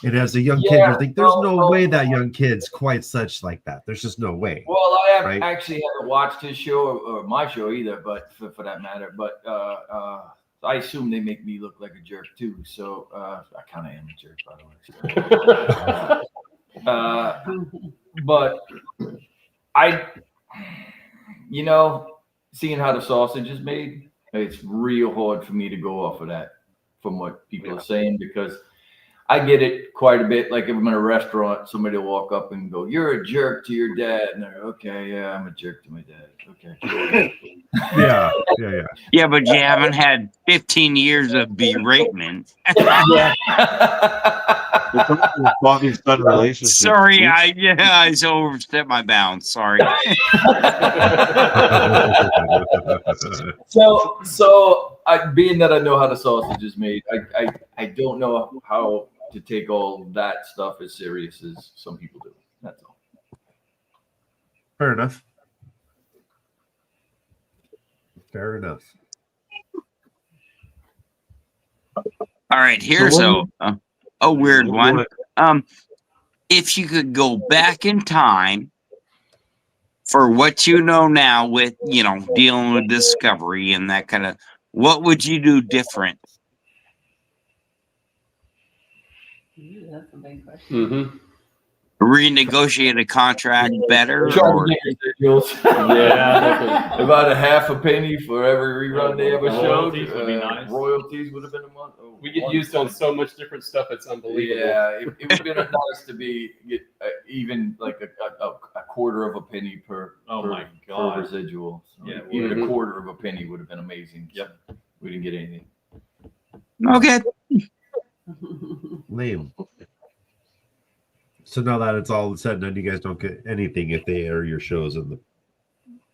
And as a young kid, you think there's no way that young kid's quite such like that. There's just no way. Well, I Right. actually haven't watched his show or my show either, but for that matter. But I assume they make me look like a jerk too. So I kind of am a jerk, by the way. But seeing how the sausage is made, it's real hard for me to go off of that from what people are saying, because I get it quite a bit. Like if I'm in a restaurant, somebody will walk up and go, "You're a jerk to your dad." And they're okay, yeah, I'm a jerk to my dad. Okay. Yeah. Yeah, but you haven't had 15 years of beratement. Bobby's son relationship. Sorry, I overstepped my bounds. Sorry. So being that I know how the sausage is made, I don't know how to take all that stuff as serious as some people do. That's all. Fair enough. All right, here's a weird one. If you could go back in time for what you know now with, dealing with discovery and that kind of, what would you do different? Ooh, that's a big question. Mm-hmm. Renegotiate a contract better? Try to Or, get residuals. Yeah, definitely. About a half a penny for every rerun they ever showed. Royalties would be nice. Royalties would have been a month. Oh, We get used on so much different stuff. It's unbelievable. Yeah, it would have been nice to get even like a quarter of a penny per. Oh per, my per God. residual. So Yeah. even Mhm. a quarter of a penny would have been amazing. Yep. We didn't get anything. okay. Lame. So now that it's all said and done, you guys don't get anything if they air your shows in the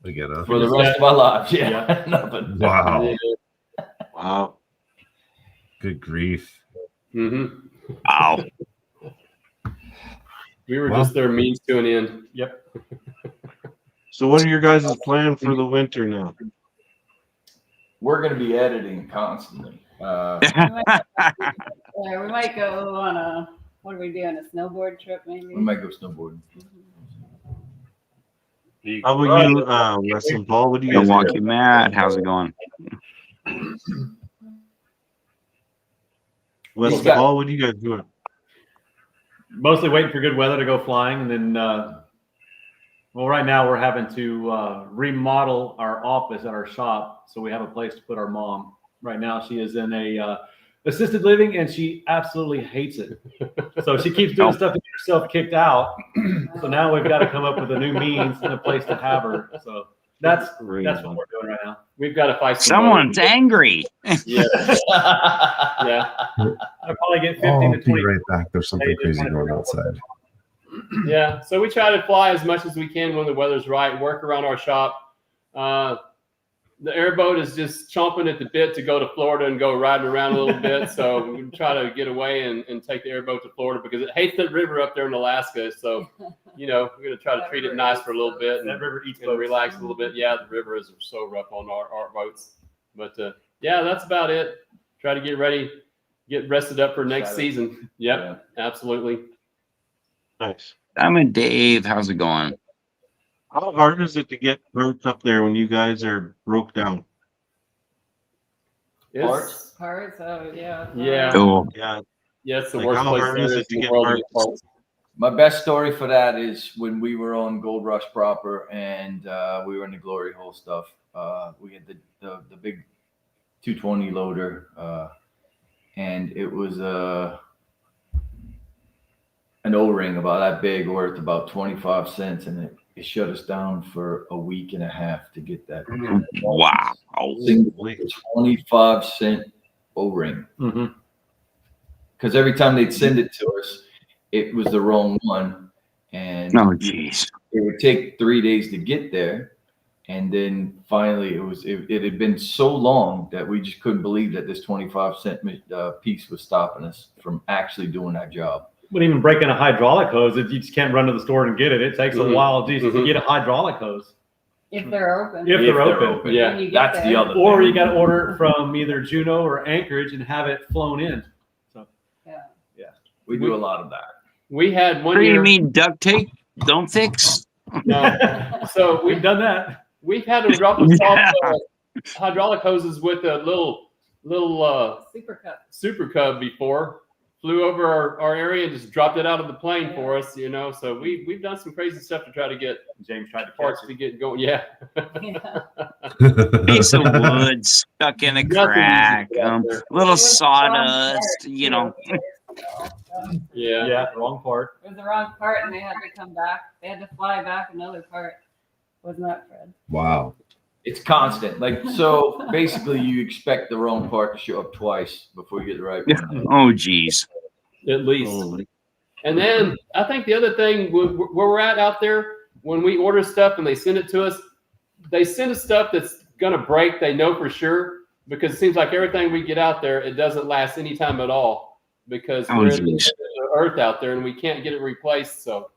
again. Huh? For the rest of our lives, yeah. Nothing. Wow. Yeah. Wow. Good grief. Mm-hmm. Wow. We were Well- just their means to an end. Yep. So what are your guys' plan for the winter now? We're going to be editing constantly. We might go on a, what are we doing, a snowboard trip maybe? We might go snowboarding. How about you, Wes and Paul? What do you guys Milwaukee do? Matt, how's it going? Wes and Paul, what are you guys doing? Mostly waiting for good weather to go flying, and then right now we're having to remodel our office at our shop so we have a place to put our mom. Right now she is in a assisted living and she absolutely hates it. So she keeps doing stuff to get herself kicked out. So now we've got to come up with a new means and a place to have her. So that's what we're doing right now. We've got to fight Someone's angry. Yeah. Yeah. I'll probably get 15 I'll to be 20. right back. There's something crazy going outside. Yeah. So we try to fly as much as we can when the weather's right, work around our shop. The airboat is just chomping at the bit to go to Florida and go riding around a little bit. So we try to get away and take the airboat to Florida because it hates the river up there in Alaska. So, we're going to try to treat it nice for a little bit and That river eats and boats. relax a little bit. Yeah, the river is so rough on our boats. But, yeah, that's about it. Try to get ready, get rested up for next season. Yep, absolutely. Nice. I'm in Dave. How's it going? How hard is it to get parts up there when you guys are broke down? It's, Parts, oh, yeah. Yeah. Oh, Yeah. yeah, it's the Like, worst how place hard there is is it to in the get world to parts? parts. My best story for that is when we were on Gold Rush proper and we were in the glory hole stuff. We had the big 220 loader, and it was an O-ring about that big, worth about 25 cents, and it shut us down for a week and a half to get that. wow. Single 25-cent O-ring. Mm-hmm. Because every time they'd send it to us, it was the wrong one, and Oh, jeez. it would take 3 days to get there. And then finally, it had been so long that we just couldn't believe that this 25-cent piece was stopping us from actually doing that job. But even breaking a hydraulic hose, you just can't run to the store and get it. It takes a Mhm. while to Mhm. get a hydraulic hose. If they're open. If they're open. Yeah, When you get That's the there. other Or thing. you got to order it from either Juneau or Anchorage and have it flown in. Yeah. We do a lot of that. We had What one do you year. mean duct tape? Don't fix? No. So We've done that. we've had to drop us Yeah. off hydraulic hoses with a little Super cup. Super Cub before. Flew over our area and just dropped it out of the plane for us, So we've done some crazy stuff to try to get James tried to parts catch to it. get going. Yeah. Yeah. Piece of wood stuck in a Nothing crack. easy out there. Little It was fun sawdust, part, too. Yeah. Yeah, wrong part. It was the wrong part, and they had to come back. They had to fly back another part. Wasn't that Fred? Wow. It's constant. Like, so basically you expect the wrong part to show up twice before you get the right one. Oh, geez. At least. Holy. And then I think the other thing where we're at out there, when we order stuff and they send it to us, they send us stuff that's going to break. They know for sure, because it seems like everything we get out there, it doesn't last any time at all, because we're in the earth out there and we can't get it replaced. So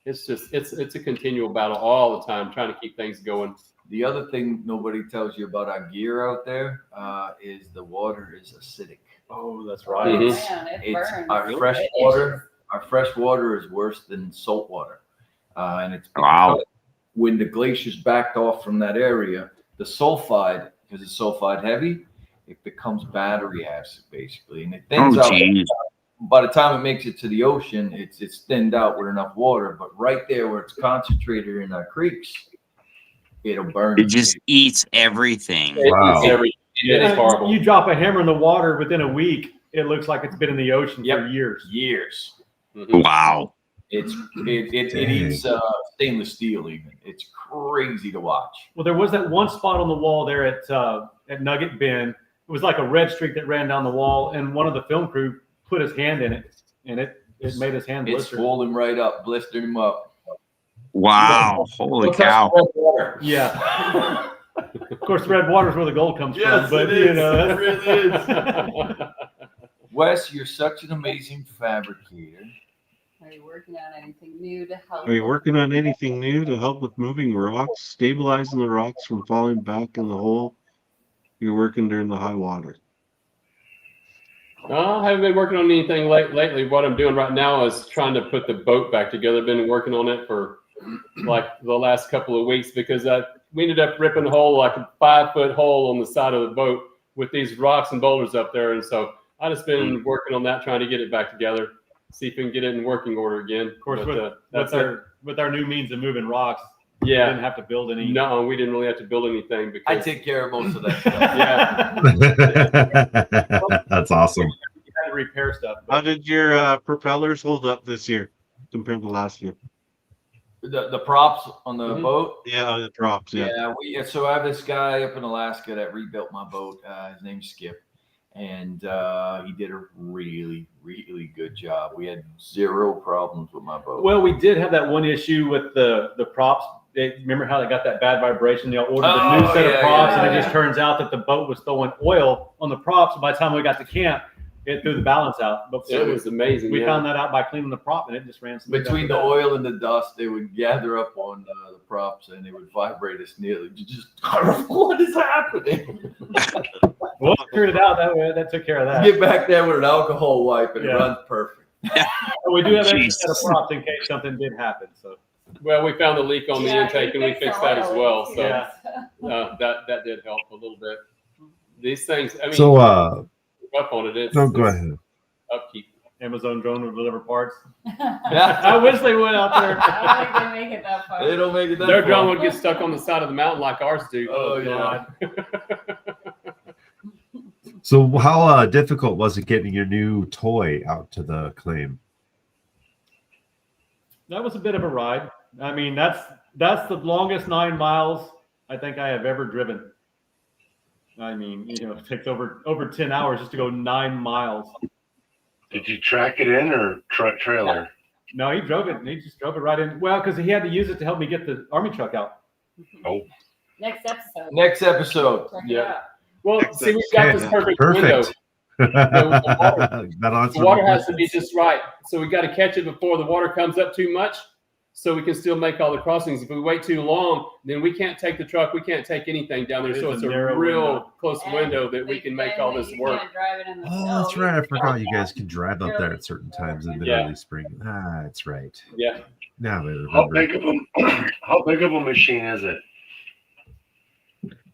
it's just, it's a continual battle all the time, trying to keep things going. The other thing nobody tells you about our gear out there is the water is acidic. Oh, that's Oh, right. man, it It's burns. our It fresh itches. water. Our fresh water is worse than salt water, and it's Wow. because when the glaciers backed off from that area, the sulfide, because it's sulfide heavy, it becomes battery acid basically, and it thins Oh, out. geez. By the time it makes it to the ocean, it's thinned out with enough water. But right there where it's concentrated in our creeks, it'll burn. It just eats everything. Wow. It's horrible. You drop a hammer in the water within a week, it looks like it's been in the ocean for years. Years. Wow. It eats stainless steel even. It's crazy to watch. Well, there was that one spot on the wall there at Nugget Bend. It was like a red streak that ran down the wall, and one of the film crew put his hand in it, and it made his hand It blister. swelled him right up, blistered him up. Wow. Holy cow. Yeah. Of course, red water is where the gold comes Yes, from, but it you is. know, It really is. Wes, you're such an amazing fabricator. Are you working on anything new to help? Are you working on anything new to help with moving rocks, stabilizing the rocks from falling back in the hole? You're working during the high water. I haven't been working on anything lately. What I'm doing right now is trying to put the boat back together. I've been working on it for like the last couple of weeks, because we ended up ripping a hole, like a 5-foot hole on the side of the boat with these rocks and boulders up there. And so I just been working on that, trying to get it back together, see if we can get it in working order again. of course, But, with our new means of moving rocks, we didn't have to build any. No, we didn't really have to build anything because I take care of most of that stuff. Yeah. That's awesome. You had to repair stuff. How did your propellers hold up this year compared to last year? The props on the Mhm. boat. Yeah, the props. Yeah. So I have this guy up in Alaska that rebuilt my boat. His name's Skip, and he did a really, really good job. We had zero problems with my boat. Well, we did have that one issue with the props. Remember how they got that bad vibration? They ordered a new set of props, and it just turns out that the boat was throwing oil on the props. And by the time we got to camp, it threw the balance out. But it was amazing. we found that out by cleaning the prop, and it just ran smooth Between the after that. oil and the dust, they would gather up on the props, and they would vibrate us nearly. Just what is happening? Well, we figured it out that way. That took care of that. Get back there with an alcohol wipe, and it Yeah. runs perfect. But we do have an extra Jesus. set of props in case something did happen. So Well, we found the leak on the intake, and we fixed that as well. So Yeah. that did help a little bit. These things, I mean, So, up on it. It's, no, go it's ahead. upkeep. Amazon drone will deliver parts. Yeah. I wish they would out there. I don't think they make it that far. They don't make it that Their far. drone would get stuck on the side of the mountain like ours do. Oh, yeah. So, how difficult was it getting your new toy out to the claim? That was a bit of a ride. I mean, that's the longest 9 miles I think I have ever driven. I mean, you know, it takes over 10 hours just to go 9 miles. Did you track it in or trailer? No, he drove it. He just drove it right in. Well, because he had to use it to help me get the army truck out. Oh, Next episode. Next episode. Check it Yeah. out. Well, see, we've got this perfect window. That answers The water my has to be questions. just right. So we got to catch it before the water comes up too much, so we can still make all the crossings. If we wait too long, then we can't take the truck. We can't take anything down there. It So is it's a a narrow real window. close And window that we they can make say all that this you work. can't drive it in the Oh, snow. that's right. I You forgot can you guys can drive up there at certain times in the Yeah. early spring. Ah, that's right. Yeah. Now I how remember. big of a how big of a machine is it?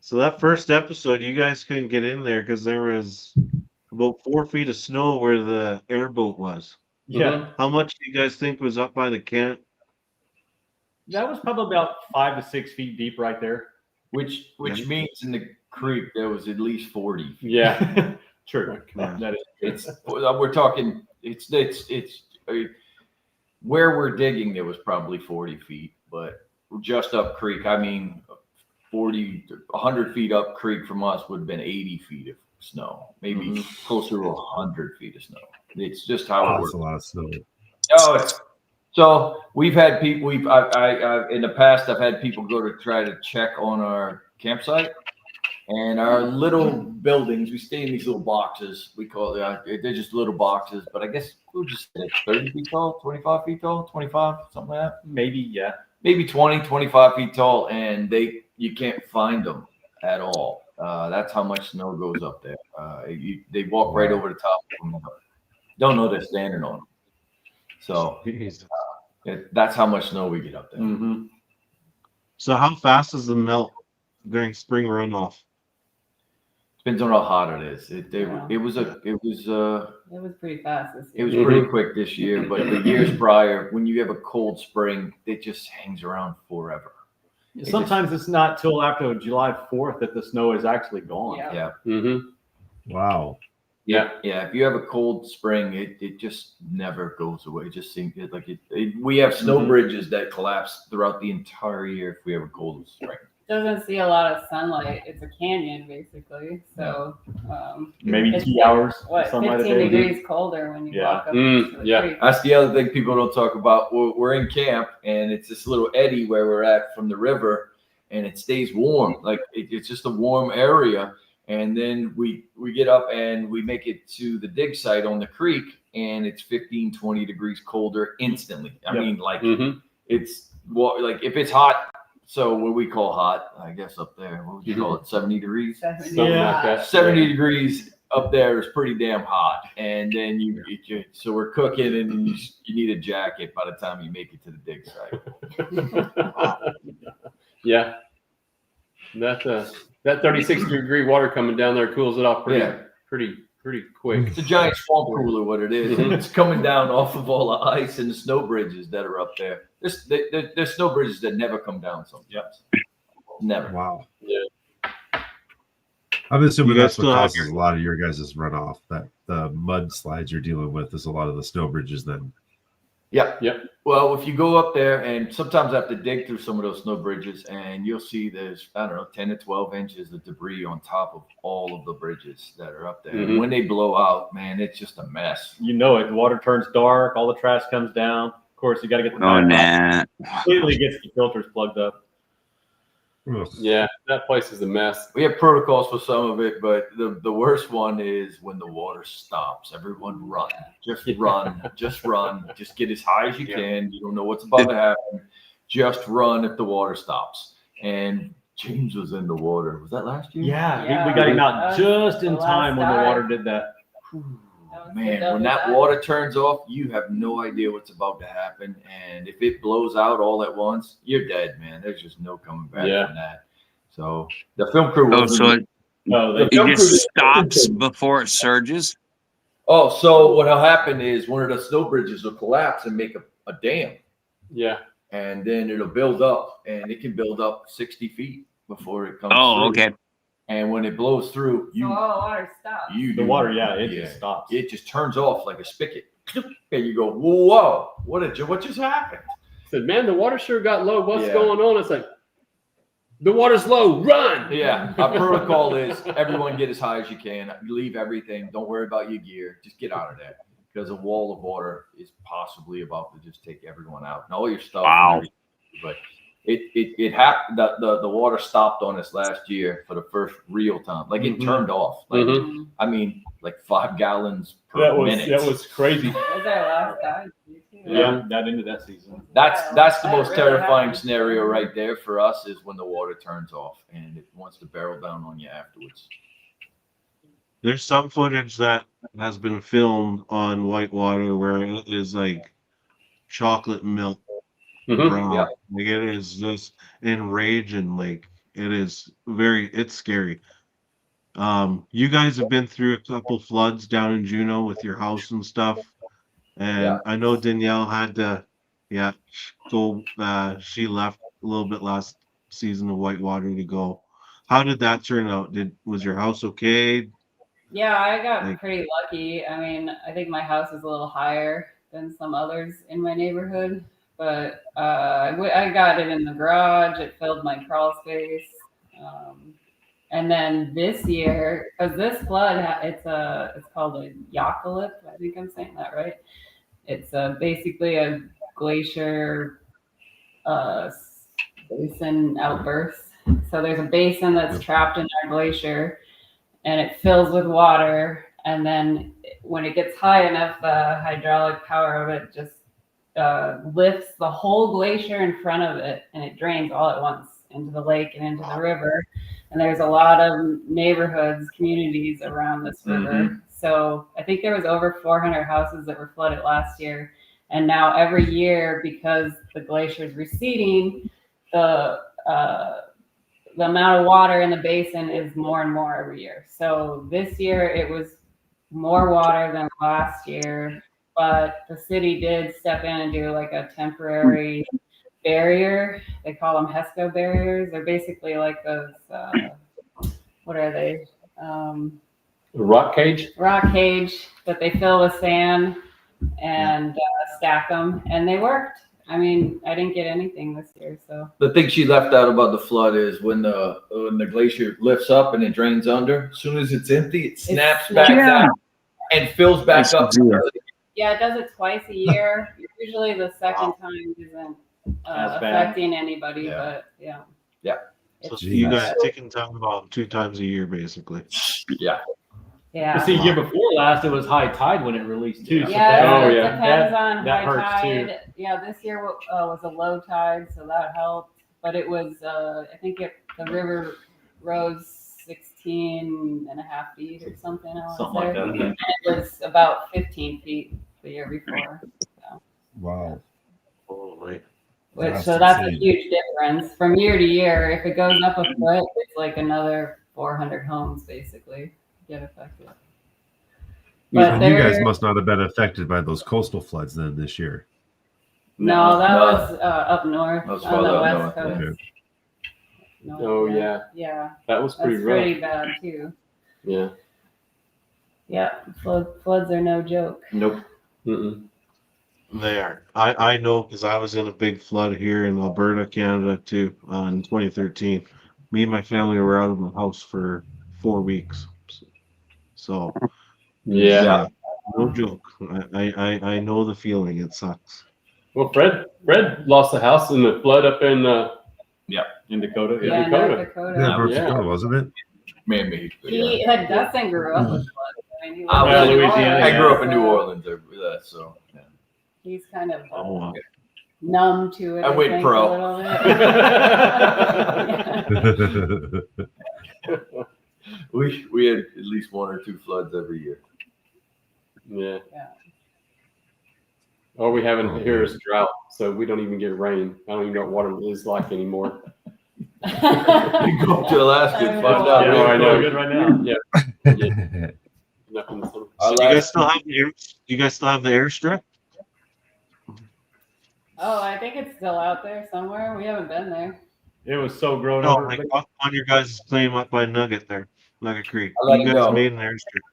So that first episode, you guys couldn't get in there because there was about 4 feet of snow where the airboat was. Yeah. How much do you guys think was up by the camp? That was probably about 5 to 6 feet deep right there. Which means in the creek there was at least 40. Yeah. True. Yeah. That is. It's we're talking where we're digging, there was probably 40 feet, but just up creek, I mean, 100 feet up creek from us would have been 80 feet of snow, maybe closer to 100 feet of snow. It's just how it That's works. a lot of snow. Oh, so we've had people. I in the past, I've had people go to try to check on our campsite and our little buildings. We stay in these little boxes. We call it. They're just little boxes, but I guess we'll just say 30 feet tall, 25 feet tall, 25, something like that. Maybe 20, 25 feet tall, and you can't find them at all. That's how much snow goes up there. They walk right over the top of them. Don't know they're standing on them. So that's how much snow we get up there. Mm-hmm. So how fast does the melt during spring runoff? Depends on how hot it is. It was pretty fast this it year. was pretty quick this year, but the years prior, when you have a cold spring, it just hangs around forever. Sometimes it's not till after July 4th that the snow is actually gone. Yeah. Mm-hmm. Wow. Yeah. If you have a cold spring, it just never goes away. It just seems like we have snow bridges that collapse throughout the entire year if we have a cold spring. Doesn't see a lot of sunlight. It's a canyon basically. So Maybe it's 2 hours. what, sunlight a 15 day. degrees colder when you walk up to the yeah. creek. That's the other thing people don't talk about. We're in camp, and it's this little eddy where we're at from the river, and it stays warm. Like it's just a warm area. And then we get up and we make it to the dig site on the creek, and it's 15, 20 degrees colder instantly. I mean, like it's like if it's hot. So what we call hot, I guess up there, what would you call it? 70 degrees. 70. Something like that. 70 degrees up there is pretty damn hot. And then so we're cooking, and you need a jacket by the time you make it to the dig site. Yeah. That 36-degree water coming down there cools it off pretty quick. It's a giant swamp cooler, what it is. It's coming down off of all the ice and the snow bridges that are up there. There's snow bridges that never come down sometimes. Never. Wow. Yeah. I'm assuming You that's guys what still have- causes a lot of your guys' runoff. That the mudslides you're dealing with is a lot of the snow bridges then. Yep. Yep. Well, if you go up there, and sometimes I have to dig through some of those snow bridges, and you'll see there's, 10 to 12 inches of debris on top of all of the bridges that are up there. And when they blow out, man, it's just a mess. You know it. The water turns dark. All the trash comes down. Of course, you got to get the completely gets the filters plugged up. Ugh. Yeah, that place is a mess. We have protocols for some of it, but the worst one is when the water stops. Everyone run. Just run. Just run. Just get as high as you can. You don't know what's about to happen. Just run if the water stops. And James was in the water. Was that last year? Yeah, we got him out just in time when the water did that. Man, when that water turns off, you have no idea what's about to happen. And if it blows out all at once, you're dead, man. There's just no coming back from that. So the film crew it just stops before it surges. Oh, so what'll happen is one of the snow bridges will collapse and make a dam. Yeah. And then it'll build up, and it can build up 60 feet before it comes Oh, through. okay. And when it blows through, So all the water stops. The water, it just stops. It just turns off like a spigot. And you go, whoa, what just happened? I said, man, the water sure got low. What's going on? It's like, the water's low, run. Yeah. Our protocol is everyone get as high as you can. Leave everything. Don't worry about your gear. Just get out of there. Because a wall of water is possibly about to just take everyone out. And all your stuff. Wow. But it happened. The water stopped on us last year for the first real time. Like it turned off. Like I mean, like 5 gallons per minute. That was crazy. That was our last time. Yeah, that into that season. That's the most terrifying scenario right there for us is when the water turns off and it wants to barrel down on you afterwards. There's some footage that has been filmed on whitewater where it is like chocolate milk brown. Yeah. Like it is just enraging. Like it's scary. You guys have been through a couple floods down in Juneau with your house and stuff. And I know Danielle had to, go. She left a little bit last season of whitewater to go. How did that turn out? Was your house okay? Yeah, I got Like- pretty lucky. I mean, I think my house is a little higher than some others in my neighborhood, but I got it in the garage. It filled my crawl space. And then this year, because this flood, it's called a yakalip. I think I'm saying that right. It's basically a glacier basin outburst. So there's a basin that's trapped in our glacier, and it fills with water. And then when it gets high enough, the hydraulic power of it just lifts the whole glacier in front of it, and it drains all at once into the lake and into the river. And there's a lot of neighborhoods, communities around this river. So I think there was over 400 houses that were flooded last year. And now every year, because the glacier is receding, the amount of water in the basin is more and more every year. So this year it was more water than last year, but the city did step in and do like a temporary barrier. They call them HESCO barriers. They're basically like those, what are they? Rock cage. Rock cage that they fill with sand and stack them, and they worked. I mean, I didn't get anything this year, so. The thing she left out about the flood is when the glacier lifts up and it drains under, as soon as it's empty, it snaps back down and fills back up. Yeah, it does it twice a year. Usually the second time isn't affecting anybody, but yeah. So you guys ticking time about 2 times a year, basically. Yeah. Yeah. You see, year before last, it was high tide when it released too. So Yeah, Oh, it yeah. depends on that high hurts, too. tide. Yeah, this year was a low tide, so that helped. But it was, I think the river rose 16.5 feet or something. Something like that. And it was about 15 feet the year before. So. Wow. Holy. So that's a huge difference from year to year. If it goes up a foot, it's like another 400 homes basically get affected. But And you guys must not have been affected by those coastal floods then this year. No, that was up north That was on the farther west up north, coast. North, Oh, yeah. Yeah, That was that's pretty rough. pretty bad too. Yeah. Yeah, floods are no joke. Nope. Mm-mm. They are. I know because I was in a big flood here in Alberta, Canada, too, in 2013. Me and my family were out of my house for 4 weeks. So, Yeah. no joke. I know the feeling. It sucks. Well, Fred lost the house in the flood up in in Dakota. Yeah, Dakota. North Yeah, Dakota. North Yeah. Dakota, wasn't it? Man-made. But yeah. Dustin grew up with floods. I mean, he I lived was in in Louisiana, I grew up in so New Orleans, so yeah. He's kind of Oh, wow. numb to it. I went think, pro. a little bit. We had at least 1 or 2 floods every year. Yeah. Yeah. All we have in here is drought, so we don't even get rain. I don't even know what water is like anymore. You go up to Alaska and find out. Yeah, I know. Good right now. Yeah. Nothing. Our You guys last- still have the airstrip? Oh, I think it's still out there somewhere. We haven't been there. It was so grown No, over. like on your guys' claim up by Nugget there, Nugget Creek. I let You it guys go. made an airstrip.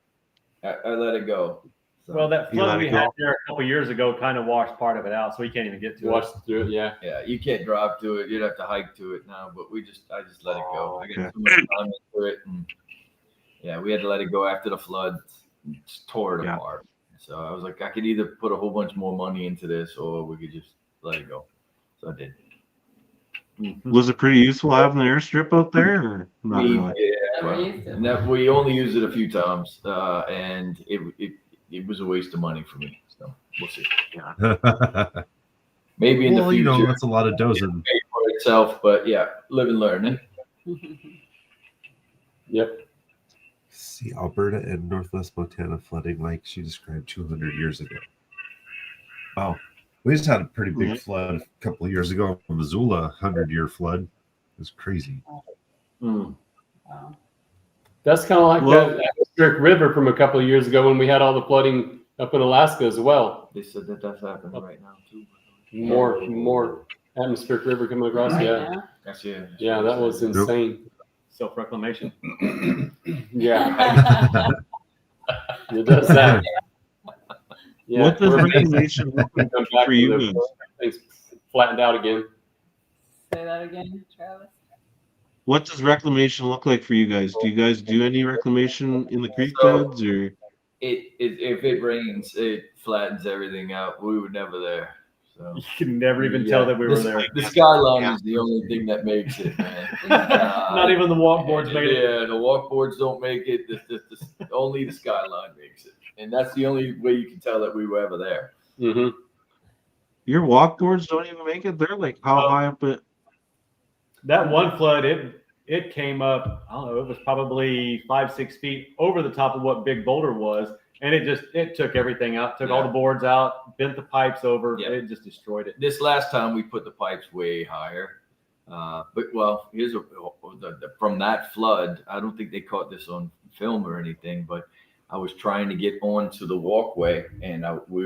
I let it go. So, Well, that You flood let we it had go. there a couple years ago kind of washed part of it out, so we can't even get to Watch it. through it. Yeah. yeah, you can't drive to it. You'd have to hike to it now, but I just let it go. Oh, I okay. got too much time into it, and yeah, we had to let it go after the flood. Just tore it Yeah. apart. So I was like, I could either put a whole bunch more money into this, or we could just let it go. So I did. Was it pretty useful having the airstrip out there, or not really? Never used to. And we only used it a few times, and it was a waste of money for me. So we'll see. Maybe in the Well, future, you know, that's a lot of dozing. pay for itself. But yeah, live and learn. Eh? Yep. See, Alberta and Northwest Montana flooding like she described 200 years ago. Wow. We just had a pretty big flood a couple of years ago in Missoula, 100-year flood. It was crazy. Mm. Wow. That's kind of like Well- that atmospheric river from a couple of years ago when we had all the flooding up in Alaska as well. They said that that's happening right now too. More atmospheric river coming across. Right Yeah. now. That's it. Yeah, that was insane. Self-reclamation. Yeah. It does that. Yeah, What does we're reclamation look like come back for to you the guys? things flattened out again. Say that again, Travis. What does reclamation look like for you guys? Do you guys do any reclamation in the creek So beds or? if it rains, it flattens everything out. We were never there. So You can never even tell that we were there. The skyline is the only thing that makes it, man. Not even the walkboards made it. Yeah, the walkboards don't make it. Only the skyline makes it, and that's the only way you can tell that we were ever there. Mm-hmm. Your walkboards don't even make it. They're like how high up it? That one flood, it came up, I don't know, it was probably 5-6 feet over the top of what Big Boulder was. And it took everything out, took all the boards out, bent the pipes over. Yeah. It just destroyed it. This last time we put the pipes way higher. Here's from that flood. I don't think they caught this on film or anything, but I was trying to get onto the walkway, and we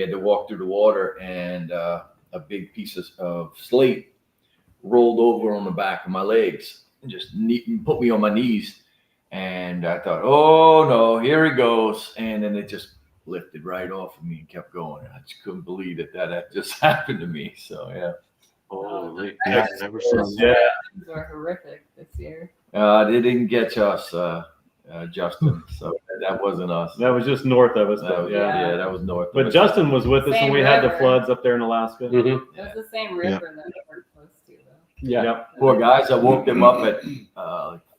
had to walk through the water, and a big piece of slate rolled over on the back of my legs and just put me on my knees. And I thought, oh no, here it goes. And then it just lifted right off of me and kept going. I just couldn't believe that had just happened to me. So yeah. Holy, yeah, I never saw that. Yeah. These are horrific this year. They didn't catch us, Justin. So that wasn't us. That was just north of us. That was, that was north. But Justin was with us when we had the floods up there in Alaska. Mm-hmm. It was the same river that we were close to, though. Yeah. Yep. Poor guys, I woke them up at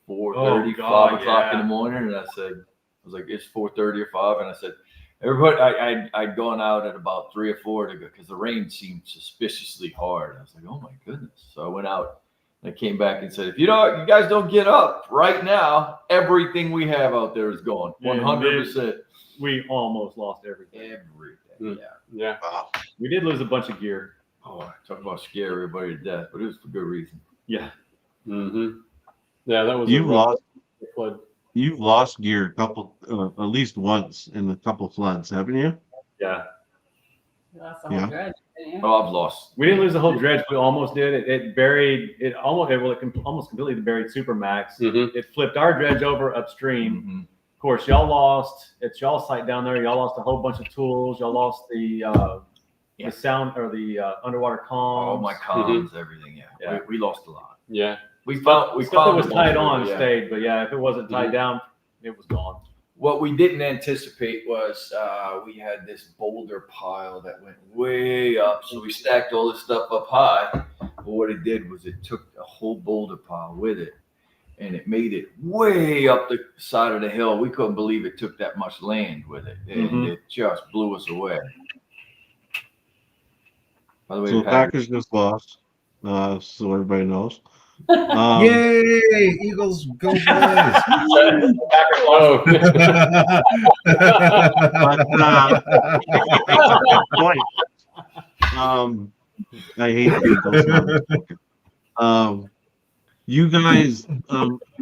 4:30, 5 o'clock in the morning, and I was like, it's 4:30 or 5, and I said, everybody, I'd gone out at about 3 or 4 to go because the rain seemed suspiciously hard. I was like, oh my goodness. So I went out and I came back and said, if you guys don't get up right now, everything we have out there is gone. 100%. We almost lost everything. Everything. Yeah. Wow. We did lose a bunch of gear. Oh, talk about scare everybody to death, but it was for good reason. Yeah. Mm-hmm. Yeah, that was You've lost flood. You've lost gear a couple, at least once in a couple floods, haven't you? Yeah. You lost the whole dredge, didn't you? Oh, I've lost. We didn't lose the whole dredge. We almost did. It almost completely buried Supermax. Mm-hmm. It flipped our dredge over upstream. Mm-hmm. Of course, y'all lost. It's y'all site down there. Y'all lost a whole bunch of tools. Y'all lost the sound or the underwater comms. All my comms, everything. Yeah. We lost a lot. Yeah. We found stuff that was them tied all on through, stayed, but yeah, if it wasn't tied down, it was gone. What we didn't anticipate was we had this boulder pile that went way up. So we stacked all this stuff up high. But what it did was it took a whole boulder pile with it, and it made it way up the side of the hill. We couldn't believe it took that much land with it, and it just blew us away. By the way, So the Packers just lost, so everybody knows. Yay! Eagles go boys! Oh. Point. I hate the Eagles. You guys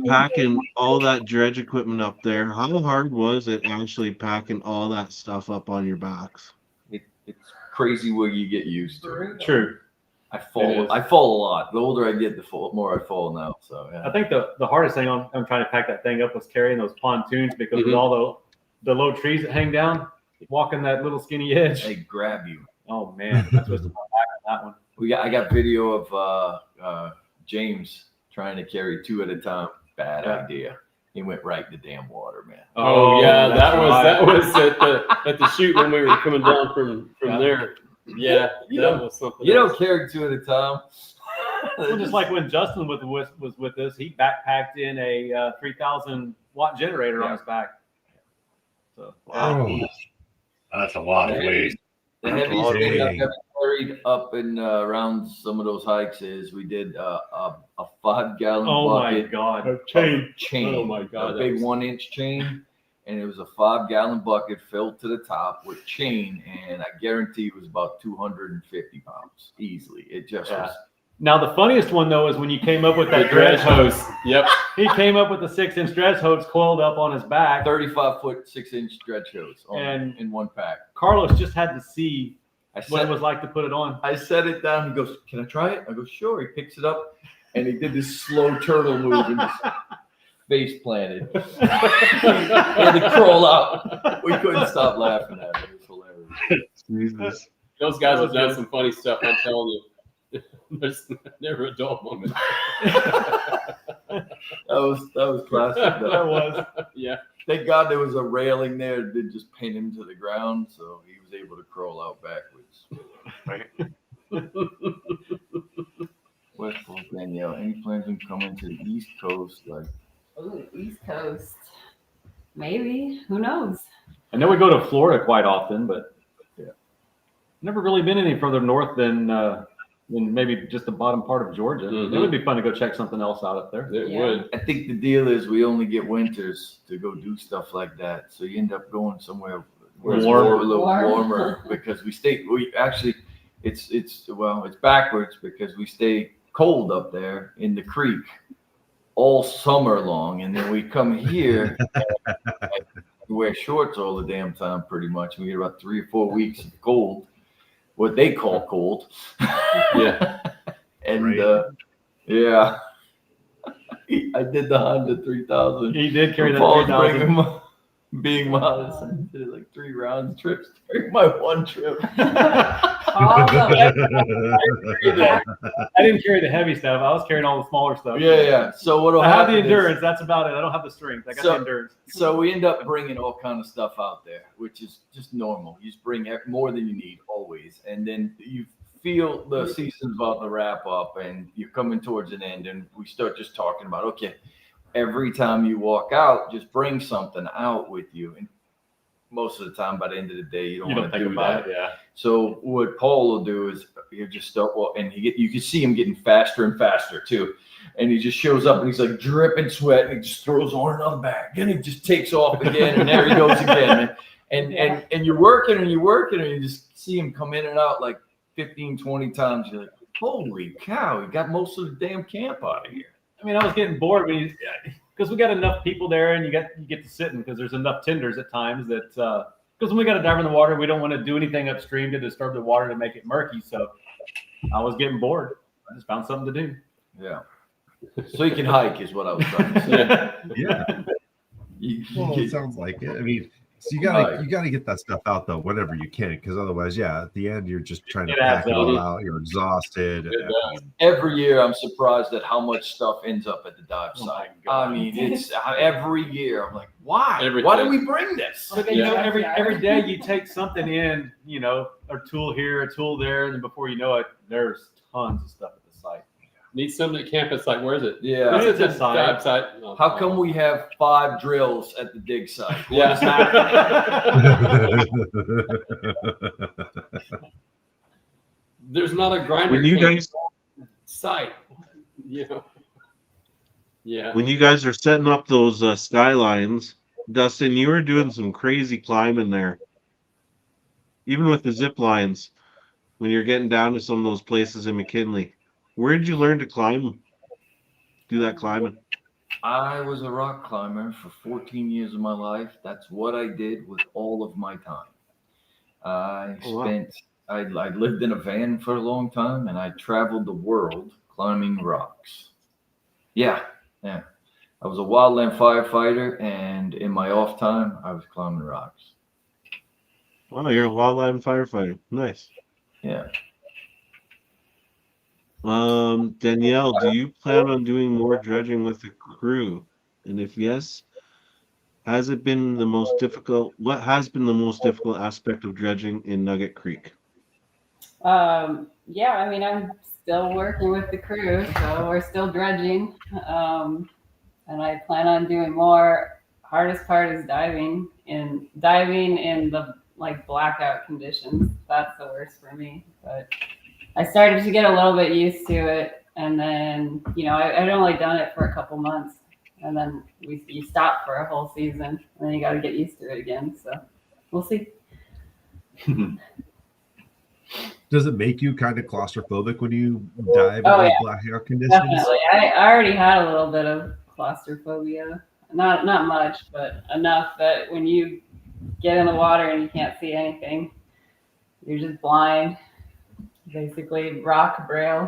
packing all that dredge equipment up there. How hard was it actually packing all that stuff up on your backs? It's crazy what you get used to. True. I fall a lot. The older I get, the more I fall now. So yeah. I think the hardest thing on trying to pack that thing up was carrying those pontoons because with all the low trees that hang down, walking that little skinny edge. They grab you. Oh man, that's what's back on that one. I got video of James trying to carry 2 at a time. Bad idea. He went right in the damn water, man. Oh yeah, that right. was at the shoot when we were coming down from there. Yeah, that was something. You don't carry 2 at a time. Well, just like when Justin was with us, he backpacked in a 3,000 watt generator on his back. So That's a lot of weight. The heaviest thing I've ever carried up and around some of those hikes is we did a 5-gallon bucket. My God. Of chain. Oh my God. A big 1-inch chain. And it was a 5-gallon bucket filled to the top with chain. And I guarantee it was about 250 pounds easily. It just was. Now, the funniest one, though, is when you came up with that dredge hose. Yep. He came up with the 6-inch dredge hose coiled up on his back. 35-foot, 6-inch dredge hose in one pack. Carlos just had to see what it was like to put it on. I set it down. He goes, "Can I try it?" I go, "Sure." He picks it up, and he did this slow turtle move. And face planted. He had to crawl out. We couldn't stop laughing at it. It was hilarious. Jesus. Those guys have done some funny stuff. I'm telling you. There's never a dull moment. That was classic. That was. Yeah. Thank God there was a railing there that didn't just pin him to the ground, so he was able to crawl out backwards. Right. West Coast, Danielle, any plans on coming to the East Coast? Like, Ooh, East Coast. Maybe. Who knows? I know we go to Florida quite often, but yeah, never really been any further north than maybe just the bottom part of Georgia. Mhm. It would be fun to go check something else out up there. It Yeah. would. I think the deal is we only get winters to go do stuff like that, so you end up going somewhere where it's Warm. a little Warm. warmer because we actually it's backwards because we stay cold up there in the creek all summer long, and then we come here and we wear shorts all the damn time pretty much. We get about 3 or 4 weeks of cold, what they call cold. Yeah. And Right. yeah, I did the Honda 3000. He did carry that Paul's 3,000. being modest, I did like 3 round trips during my one trip. Awesome. I didn't carry the heavy stuff. I was carrying all the smaller stuff. Yeah. So what'll I have happen the is- endurance. That's about it. I don't have the strength. I got the endurance. So we end up bringing all kind of stuff out there, which is just normal. You just bring more than you need always, and then you feel the season's about to wrap up, and you're coming towards an end, and we start just talking about, okay, every time you walk out, just bring something out with you, and most of the time, by the end of the day, you don't You want don't to think do about that. it, yeah. So what Paul will do is he'll just start and you can see him getting faster and faster too. And he just shows up and he's like dripping sweat and he just throws on another bag. Then he just takes off again and there he goes again. And you're working and you just see him come in and out like 15, 20 times. You're like, holy cow, he got most of the damn camp out of here. I mean, I was getting bored because we got enough people there, and you get to sitting because there's enough tenders at times that because when we got a diver in the water, we don't want to do anything upstream to disturb the water to make it murky. So I was getting bored. I just found something to do. Yeah. So you can hike is what I was trying to say. Yeah. Well, it sounds like it. I mean, so you gotta get that stuff out though whenever you can, because otherwise, yeah, at the end you're just trying to It adds pack it all up. out. You're exhausted. Every year, I'm surprised at how much stuff ends up at the dive Oh site. my God. I mean, it's every year. I'm like, why? Everything. Why did we bring this? But then, every day you take something in, a tool here, a tool there, and then before you know it, there's tons of stuff at the site. Need something at campus site. Where is it? Yeah. This is It's a site. dive site. Oh, How come we have 5 drills at the dig site? Yeah. There's not a grinder When you camp guys site. Yeah. Yeah. when you guys are setting up those skylines, Dustin, you were doing some crazy climbing there. Even with the zip lines, when you're getting down to some of those places in McKinley. Where did you learn to climb? Do that climbing? I was a rock climber for 14 years of my life. That's what I did with all of my time. I Oh, wow. I lived in a van for a long time, and I traveled the world climbing rocks. Yeah. I was a wildland firefighter, and in my off time, I was climbing rocks. Wow, you're a wildland firefighter. Nice. Yeah. Danielle, do you plan on doing more dredging with the crew? And if yes, what has been the most difficult aspect of dredging in Nugget Creek? Yeah, I mean, I'm still working with the crew, so we're still dredging. And I plan on doing more. Hardest part is diving in the blackout conditions. That's the worst for me. But I started to get a little bit used to it, and then I'd only done it for a couple months, and then you stop for a whole season, and then you got to get used to it again. So we'll see. Does it make you kind of claustrophobic when you dive in Oh, those yeah. blackout conditions? Definitely. I already had a little bit of claustrophobia. Not much, but enough that when you get in the water and you can't see anything, you're just blind. basically rock braille.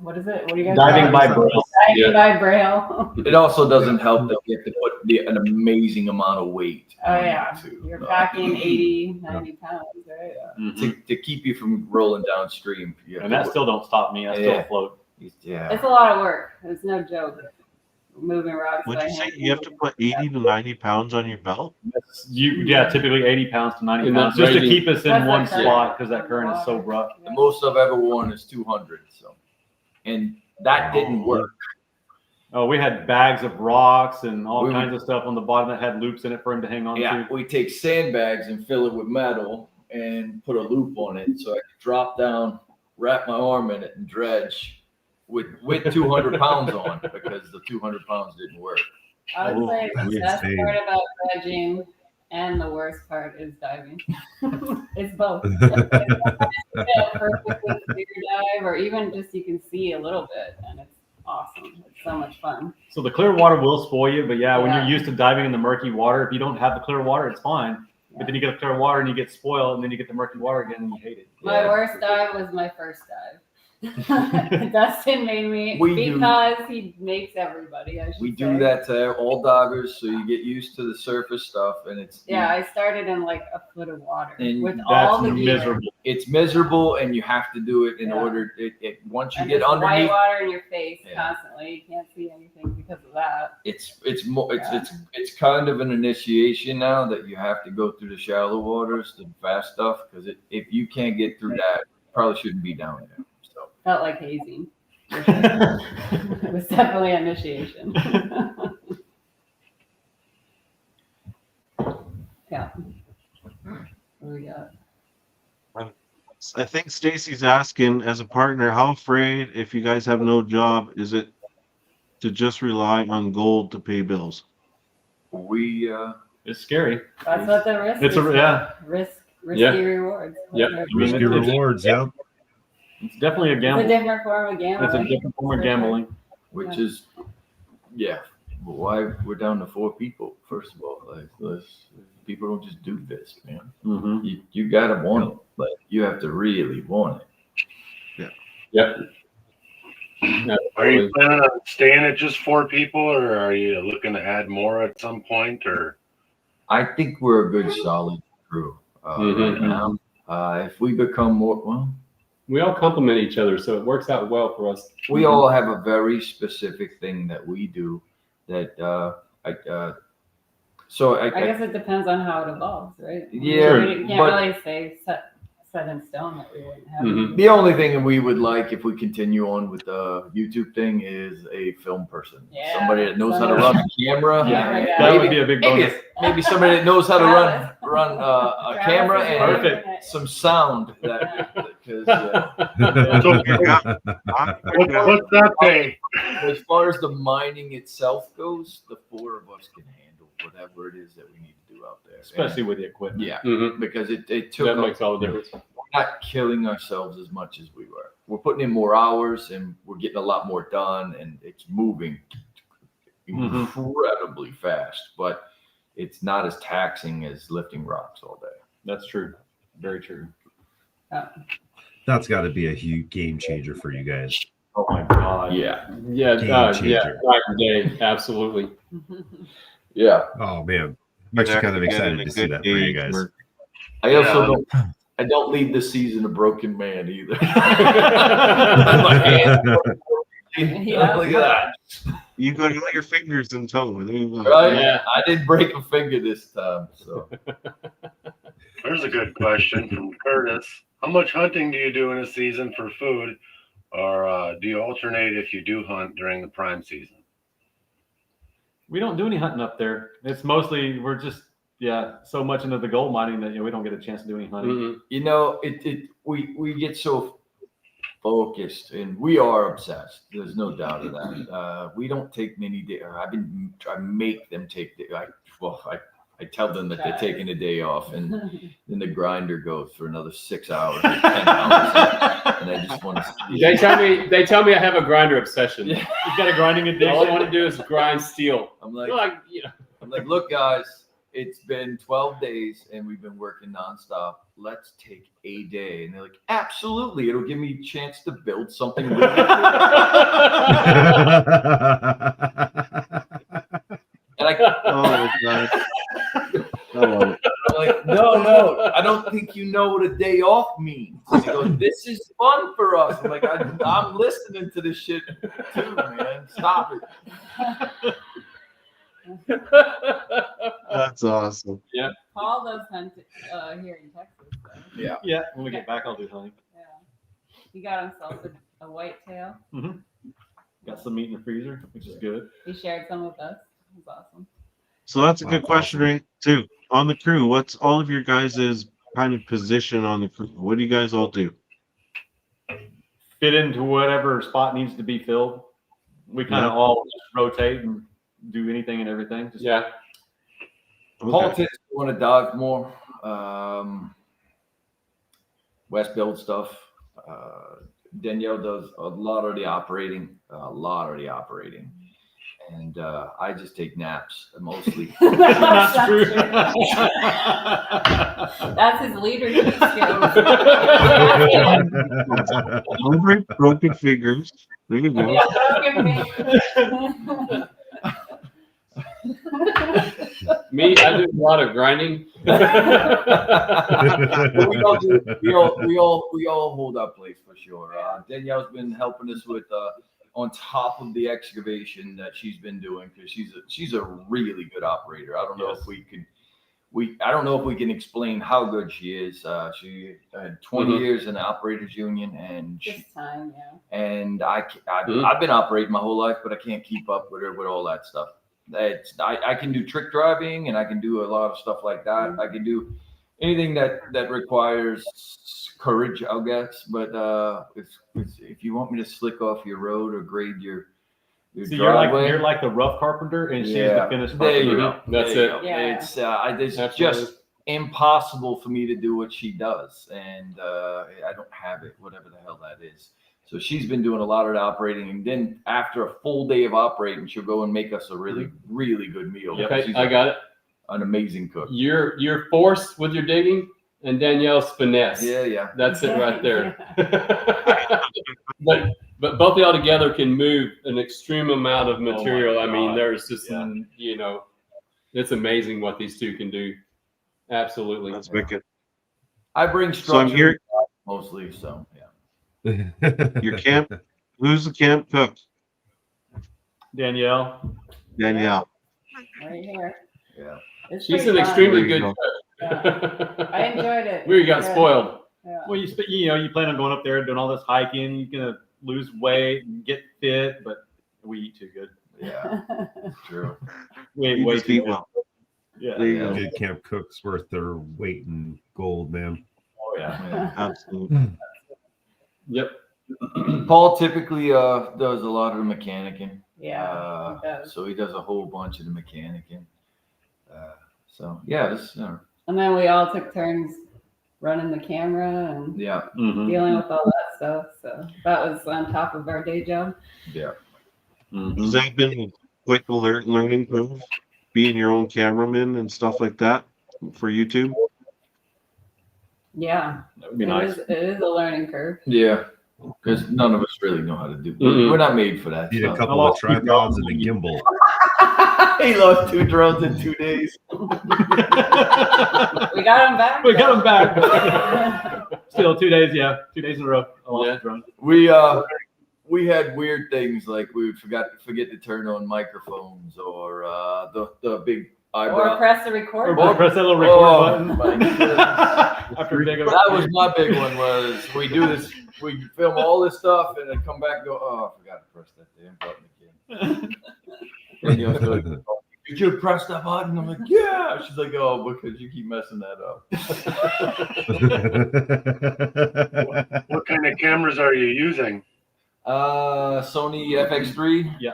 What is it? What do you guys Diving call it? by braille. Diving by braille. It also doesn't help that you have to put an amazing amount of weight. Oh on yeah, it, too. you're packing 80, 90 pounds, right? Mhm. To keep you from rolling downstream. You have And to that put- still don't stop me. I still Yeah. float. Yeah. It's a lot of work. It's no joke. Moving rocks. Would by you say hand. you have to put 80 to 90 pounds on your belt? Typically 80 pounds to 90 In that pounds, just to raging- keep us in That's one the current spot because that of current is so water. rough. The most I've ever worn is 200. So, and that didn't work. Oh, we had bags of rocks and all We kinds of stuff on the bottom that had loops in it for him to hang on Yeah, to. we take sandbags and fill it with metal and put a loop on it so I could drop down, wrap my arm in it, and dredge with 200 pounds on because the 200 pounds didn't work. I would say That's the best insane. part about dredging and the worst part is diving. It's both. Yeah, perfectly clear dive, or even just you can see a little bit, and it's awesome. It's so much fun. So the clear water will spoil you, but yeah, when Yeah. you're used to diving in the murky water, if you don't have the clear water, it's fine. Yeah. But then you get the clear water and you get spoiled, and then you get the murky water again and you hate it. My Yeah. worst dive was my first dive. Dustin made me We do- because he makes everybody. I should We say. do that to all divers, so you get used to the surface stuff, and it's Yeah, I started in like a foot of water And with That's all the gear. miserable. it's miserable, and you have to do it in Yeah. order. Once you And get just white underneath, water in your face Yeah. constantly. You can't see anything because of that. it's kind of an initiation now that you have to go through the shallow waters, the fast stuff, because if you can't get through that, you probably shouldn't be down there. So Felt like hazing. It was definitely initiation. Yeah. What we got? I think Stacy's asking, as a partner, how afraid, if you guys have no job, is it to just rely on gold to pay bills? we It's scary. That's what the risk It's is. a yeah. Risky Yeah. rewards. Yep. I mean, Risky it's- rewards, yeah. It's definitely a It's a gamble. different form of gambling. It's a different form of gambling. which is why we're down to 4 people. First of all, people don't just do this, man. Mm-hmm. You gotta want it, but you have to really want it. Yep. Are you planning on staying at just 4 people, or are you looking to add more at some point? Or I think we're a good solid crew Mhm. right now. If we become more, well, We all complement each other, so it works out well for us. we all have a very specific thing that we do that I guess it depends on how it evolves, right? Yeah, We can't but- really say set in stone that we wouldn't have. Mhm. the only thing we would like if we continue on with the YouTube thing is a film person. Yeah, Somebody that knows how to someone- run a camera. Yeah, yeah. That would be a big bonus. Maybe somebody that knows how to Travis. run a Travis camera is and doing Perfect. it. some sound that because what's that pay? as far as the mining itself goes, the 4 of us can handle whatever it is that we need to do out there. Especially with the equipment. Yeah, Mhm. because it took That makes all the difference. we're not killing ourselves as much as we were. We're putting in more hours and we're getting a lot more done, and it's moving incredibly fast, but it's not as taxing as lifting rocks all day. That's true. Very true. That's got to be a huge game changer for you guys. Oh my God. Yeah. Yeah, Game yeah, changer. night and day, absolutely. Yeah. Oh man, I'm actually kind of excited to see that for you guys. I also Yeah. don't leave the season a broken man either. Yeah. Look at that. You got all your fingers in toe. There you go. Right? Yeah. I didn't break a finger this time, so There's a good question from Curtis. How much hunting do you do in a season for food, or do you alternate if you do hunt during the prime season? We don't do any hunting up there. It's mostly we're just so much into the gold mining that we don't get a chance to do any hunting. Mhm. you know, we get so focused, and we are obsessed. There's no doubt of that. We don't take many days. I make them take. I tell them that they're taking a day off, and then the grinder goes for another 6 hours, or 10 hours, and I just want to. They tell me I have a grinder obsession. Yeah. You've got a grinding All I addiction. want to do is grind steel. I'm like, Like, you know, look, guys, it's been 12 days and we've been working nonstop. Let's take a day. And they're like, absolutely. It'll give me a chance to build something really cool. And Oh my God. I love it. I'm like, no, I don't think you know what a day off means. And he goes, this is fun for us. I'm like, I'm listening to this shit too, man. Stop it. That's awesome. Paul does hunt here in Texas. So. Yeah. When we get back, I'll do hunting. Yeah. He got himself a whitetail. Got some meat in the freezer, which is good. He shared some with us. It was awesome. So that's a good question, right? Too. On the crew, what's all of your guys' kind of position on the crew? What do you guys all do? Fit into whatever spot needs to be filled. We kind of all just rotate and do anything and everything. Just Yeah. Paul tends to want to dive more. Wes builds stuff. Danielle does a lot of the operating. And I just take naps mostly. That's true. That's his leadership skills. Broken fingers. There you go. Me, I do a lot of grinding. we all hold our place for sure. Danielle's been helping us with on top of the excavation that she's been doing because she's a really good operator. I don't know if I don't know if we can explain how good she is. She had 20 years in the operators union, and and I've been operating my whole life, but I can't keep up with her with all that stuff. I can do trick driving, and I can do a lot of stuff like that. I can do anything that requires courage, I guess. But if you want me to slick off your road or grade your driveway, you're like the rough carpenter, and she's the finished there you carpenter. go. That's There you it. go. Yeah. It's just impossible for me to do what she does, and I don't have it, whatever the hell that is. So she's been doing a lot of the operating, and then after a full day of operating, she'll go and make us a really, really good meal. Okay, She's I got it. an amazing cook. You're force with your digging, and Danielle's finesse. Yeah. That's it right there. but both of y'all together can move an extreme amount of material. I mean, there's just it's amazing what these two can do. Absolutely. That's wicked. I bring structure mostly, so yeah. Your camp. Who's the camp cook? Danielle. Danielle. Right here. Yeah. It's She's pretty an fun. extremely There you good cook. I enjoyed it. We got Good. spoiled. Yeah. Well, you plan on going up there doing all this hiking. You're gonna lose weight and get fit, but we eat too good. Yeah, true. We You way just too eat good. well. Yeah. There you go. Good camp cooks worth their weight in gold, man. Oh yeah. Yeah. Absolutely. Yep. Paul typically does a lot of the mechanicing. Yeah. He does. So he does a whole bunch of the mechanicing. So yeah, And then we all took turns running the camera and yeah. Mm-hmm. dealing with all that stuff. So that was on top of our day job. Yeah. Has that been a quick learning curve? Being your own cameraman and stuff like that for YouTube? Yeah. That would be nice. It is a learning curve. Yeah. Because none of us really know how to do. Mm-mm. We're not made for that. Need a stuff. couple of tripods and a gimbal. He lost 2 drones in 2 days. We got him back. We got them back. Still 2 days, 2 days in a row. I lost the drone. We had weird things like we would forget to turn on microphones or the big eyebrow. Or press the record Or button. press that little record Oh, button. my goodness. After big That was my big one. Was we do this, we film all this stuff, and then come back and go, oh, I forgot to press that damn button again. And you'll be like, did you press that button? I'm like, yeah. She's like, oh, because you keep messing that up. What kind of cameras are you using? Sony FX3. Yeah.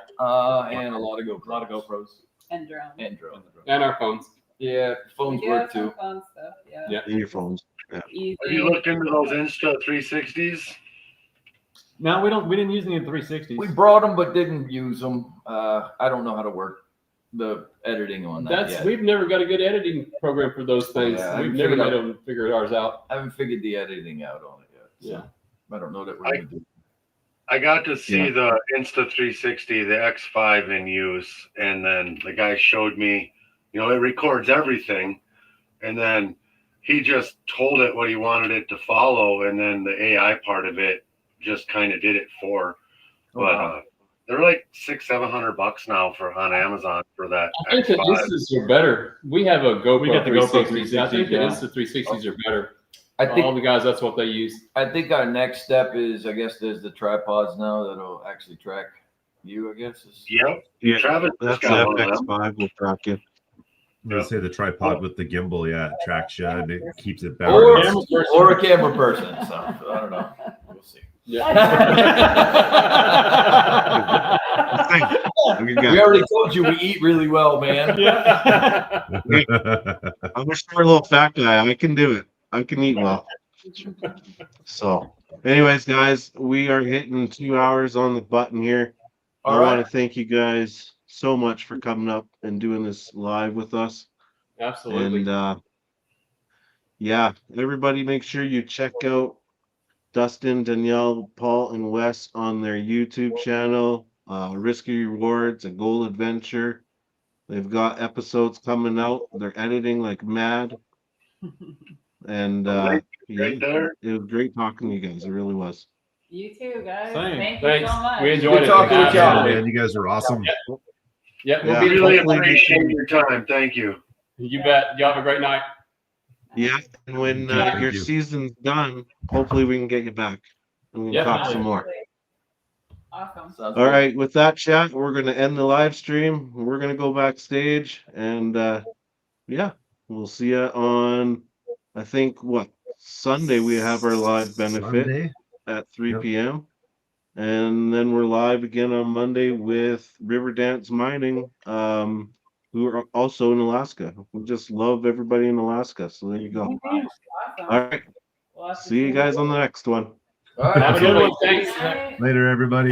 And a lot of GoPros. A lot of GoPros. And drone. And drones. And our phones. Yeah, phones We do work have some too. fun stuff. Yeah. Yeah. In your phones. Easy. Have you looked into those Insta 360s? No, we didn't use any of the 360s. We brought them, but didn't use them. I don't know how to work the editing on that That's yet. we've never got a good editing program for those things. Yeah, I we've haven't never figured made them figure ours out. I haven't figured the editing out on it yet. So Yeah. I don't know that we're gonna do. I got to see the Insta360, the X5 in use, and then the guy showed me, it records everything, and then he just told it what he wanted it to follow, and then the AI part of it just kind of did it for. But they're like $600-700 now on Amazon for that. I think the X5. Instas are better. We have a GoPro We got the GoPro 360. I think the 360s, Insta 360s are better. I All think the guys, that's what they use. I think our next step is, I guess, there's the tripods now that'll actually track you. I guess. Yep. Yeah, Travis that's just got one of them. FX5 will track you. I'm gonna say the tripod with the gimbal, it tracks you and it keeps it Or, balanced. or a camera person. So I don't know. We'll see. We already told you we eat really well, man. I'm a short little fat guy. I can do it. I can eat well. So, anyways, guys, we are hitting 2 hours on the button here. All I right. want to thank you guys so much for coming up and doing this live with us. Absolutely. And yeah, everybody make sure you check out Dustin, Danielle, Paul, and Wes on their YouTube channel, Risky Rewards, A Goal Adventure. They've got episodes coming out. They're editing like mad. And Right yeah, there. it was great talking to you guys. It really was. You too, guys. Same. Thank you Thanks. so much. We enjoyed Good it. talking with y'all. Absolutely. Man, you guys are awesome. Yeah, we'll Yeah. be Really hopefully we appreciate can- your time. Thank you. You bet. Y'all have a great night. Yeah, and when Thank your you. season's done, hopefully we can get you back and we can Yeah. talk some more. Awesome. Sounds All good. right, with that, chat, we're going to end the live stream. We're going to go backstage and yeah, we'll see you on, I think, Sunday we have our live benefit Sunday? at 3 Yep. p.m. And then we're live again on Monday with River Dance Mining, who are also in Alaska. We just love everybody in Alaska. So there you go. Awesome. All right. We'll have to See you guys on the next one. All right. Have a good one. Thanks. Bye. Later, everybody.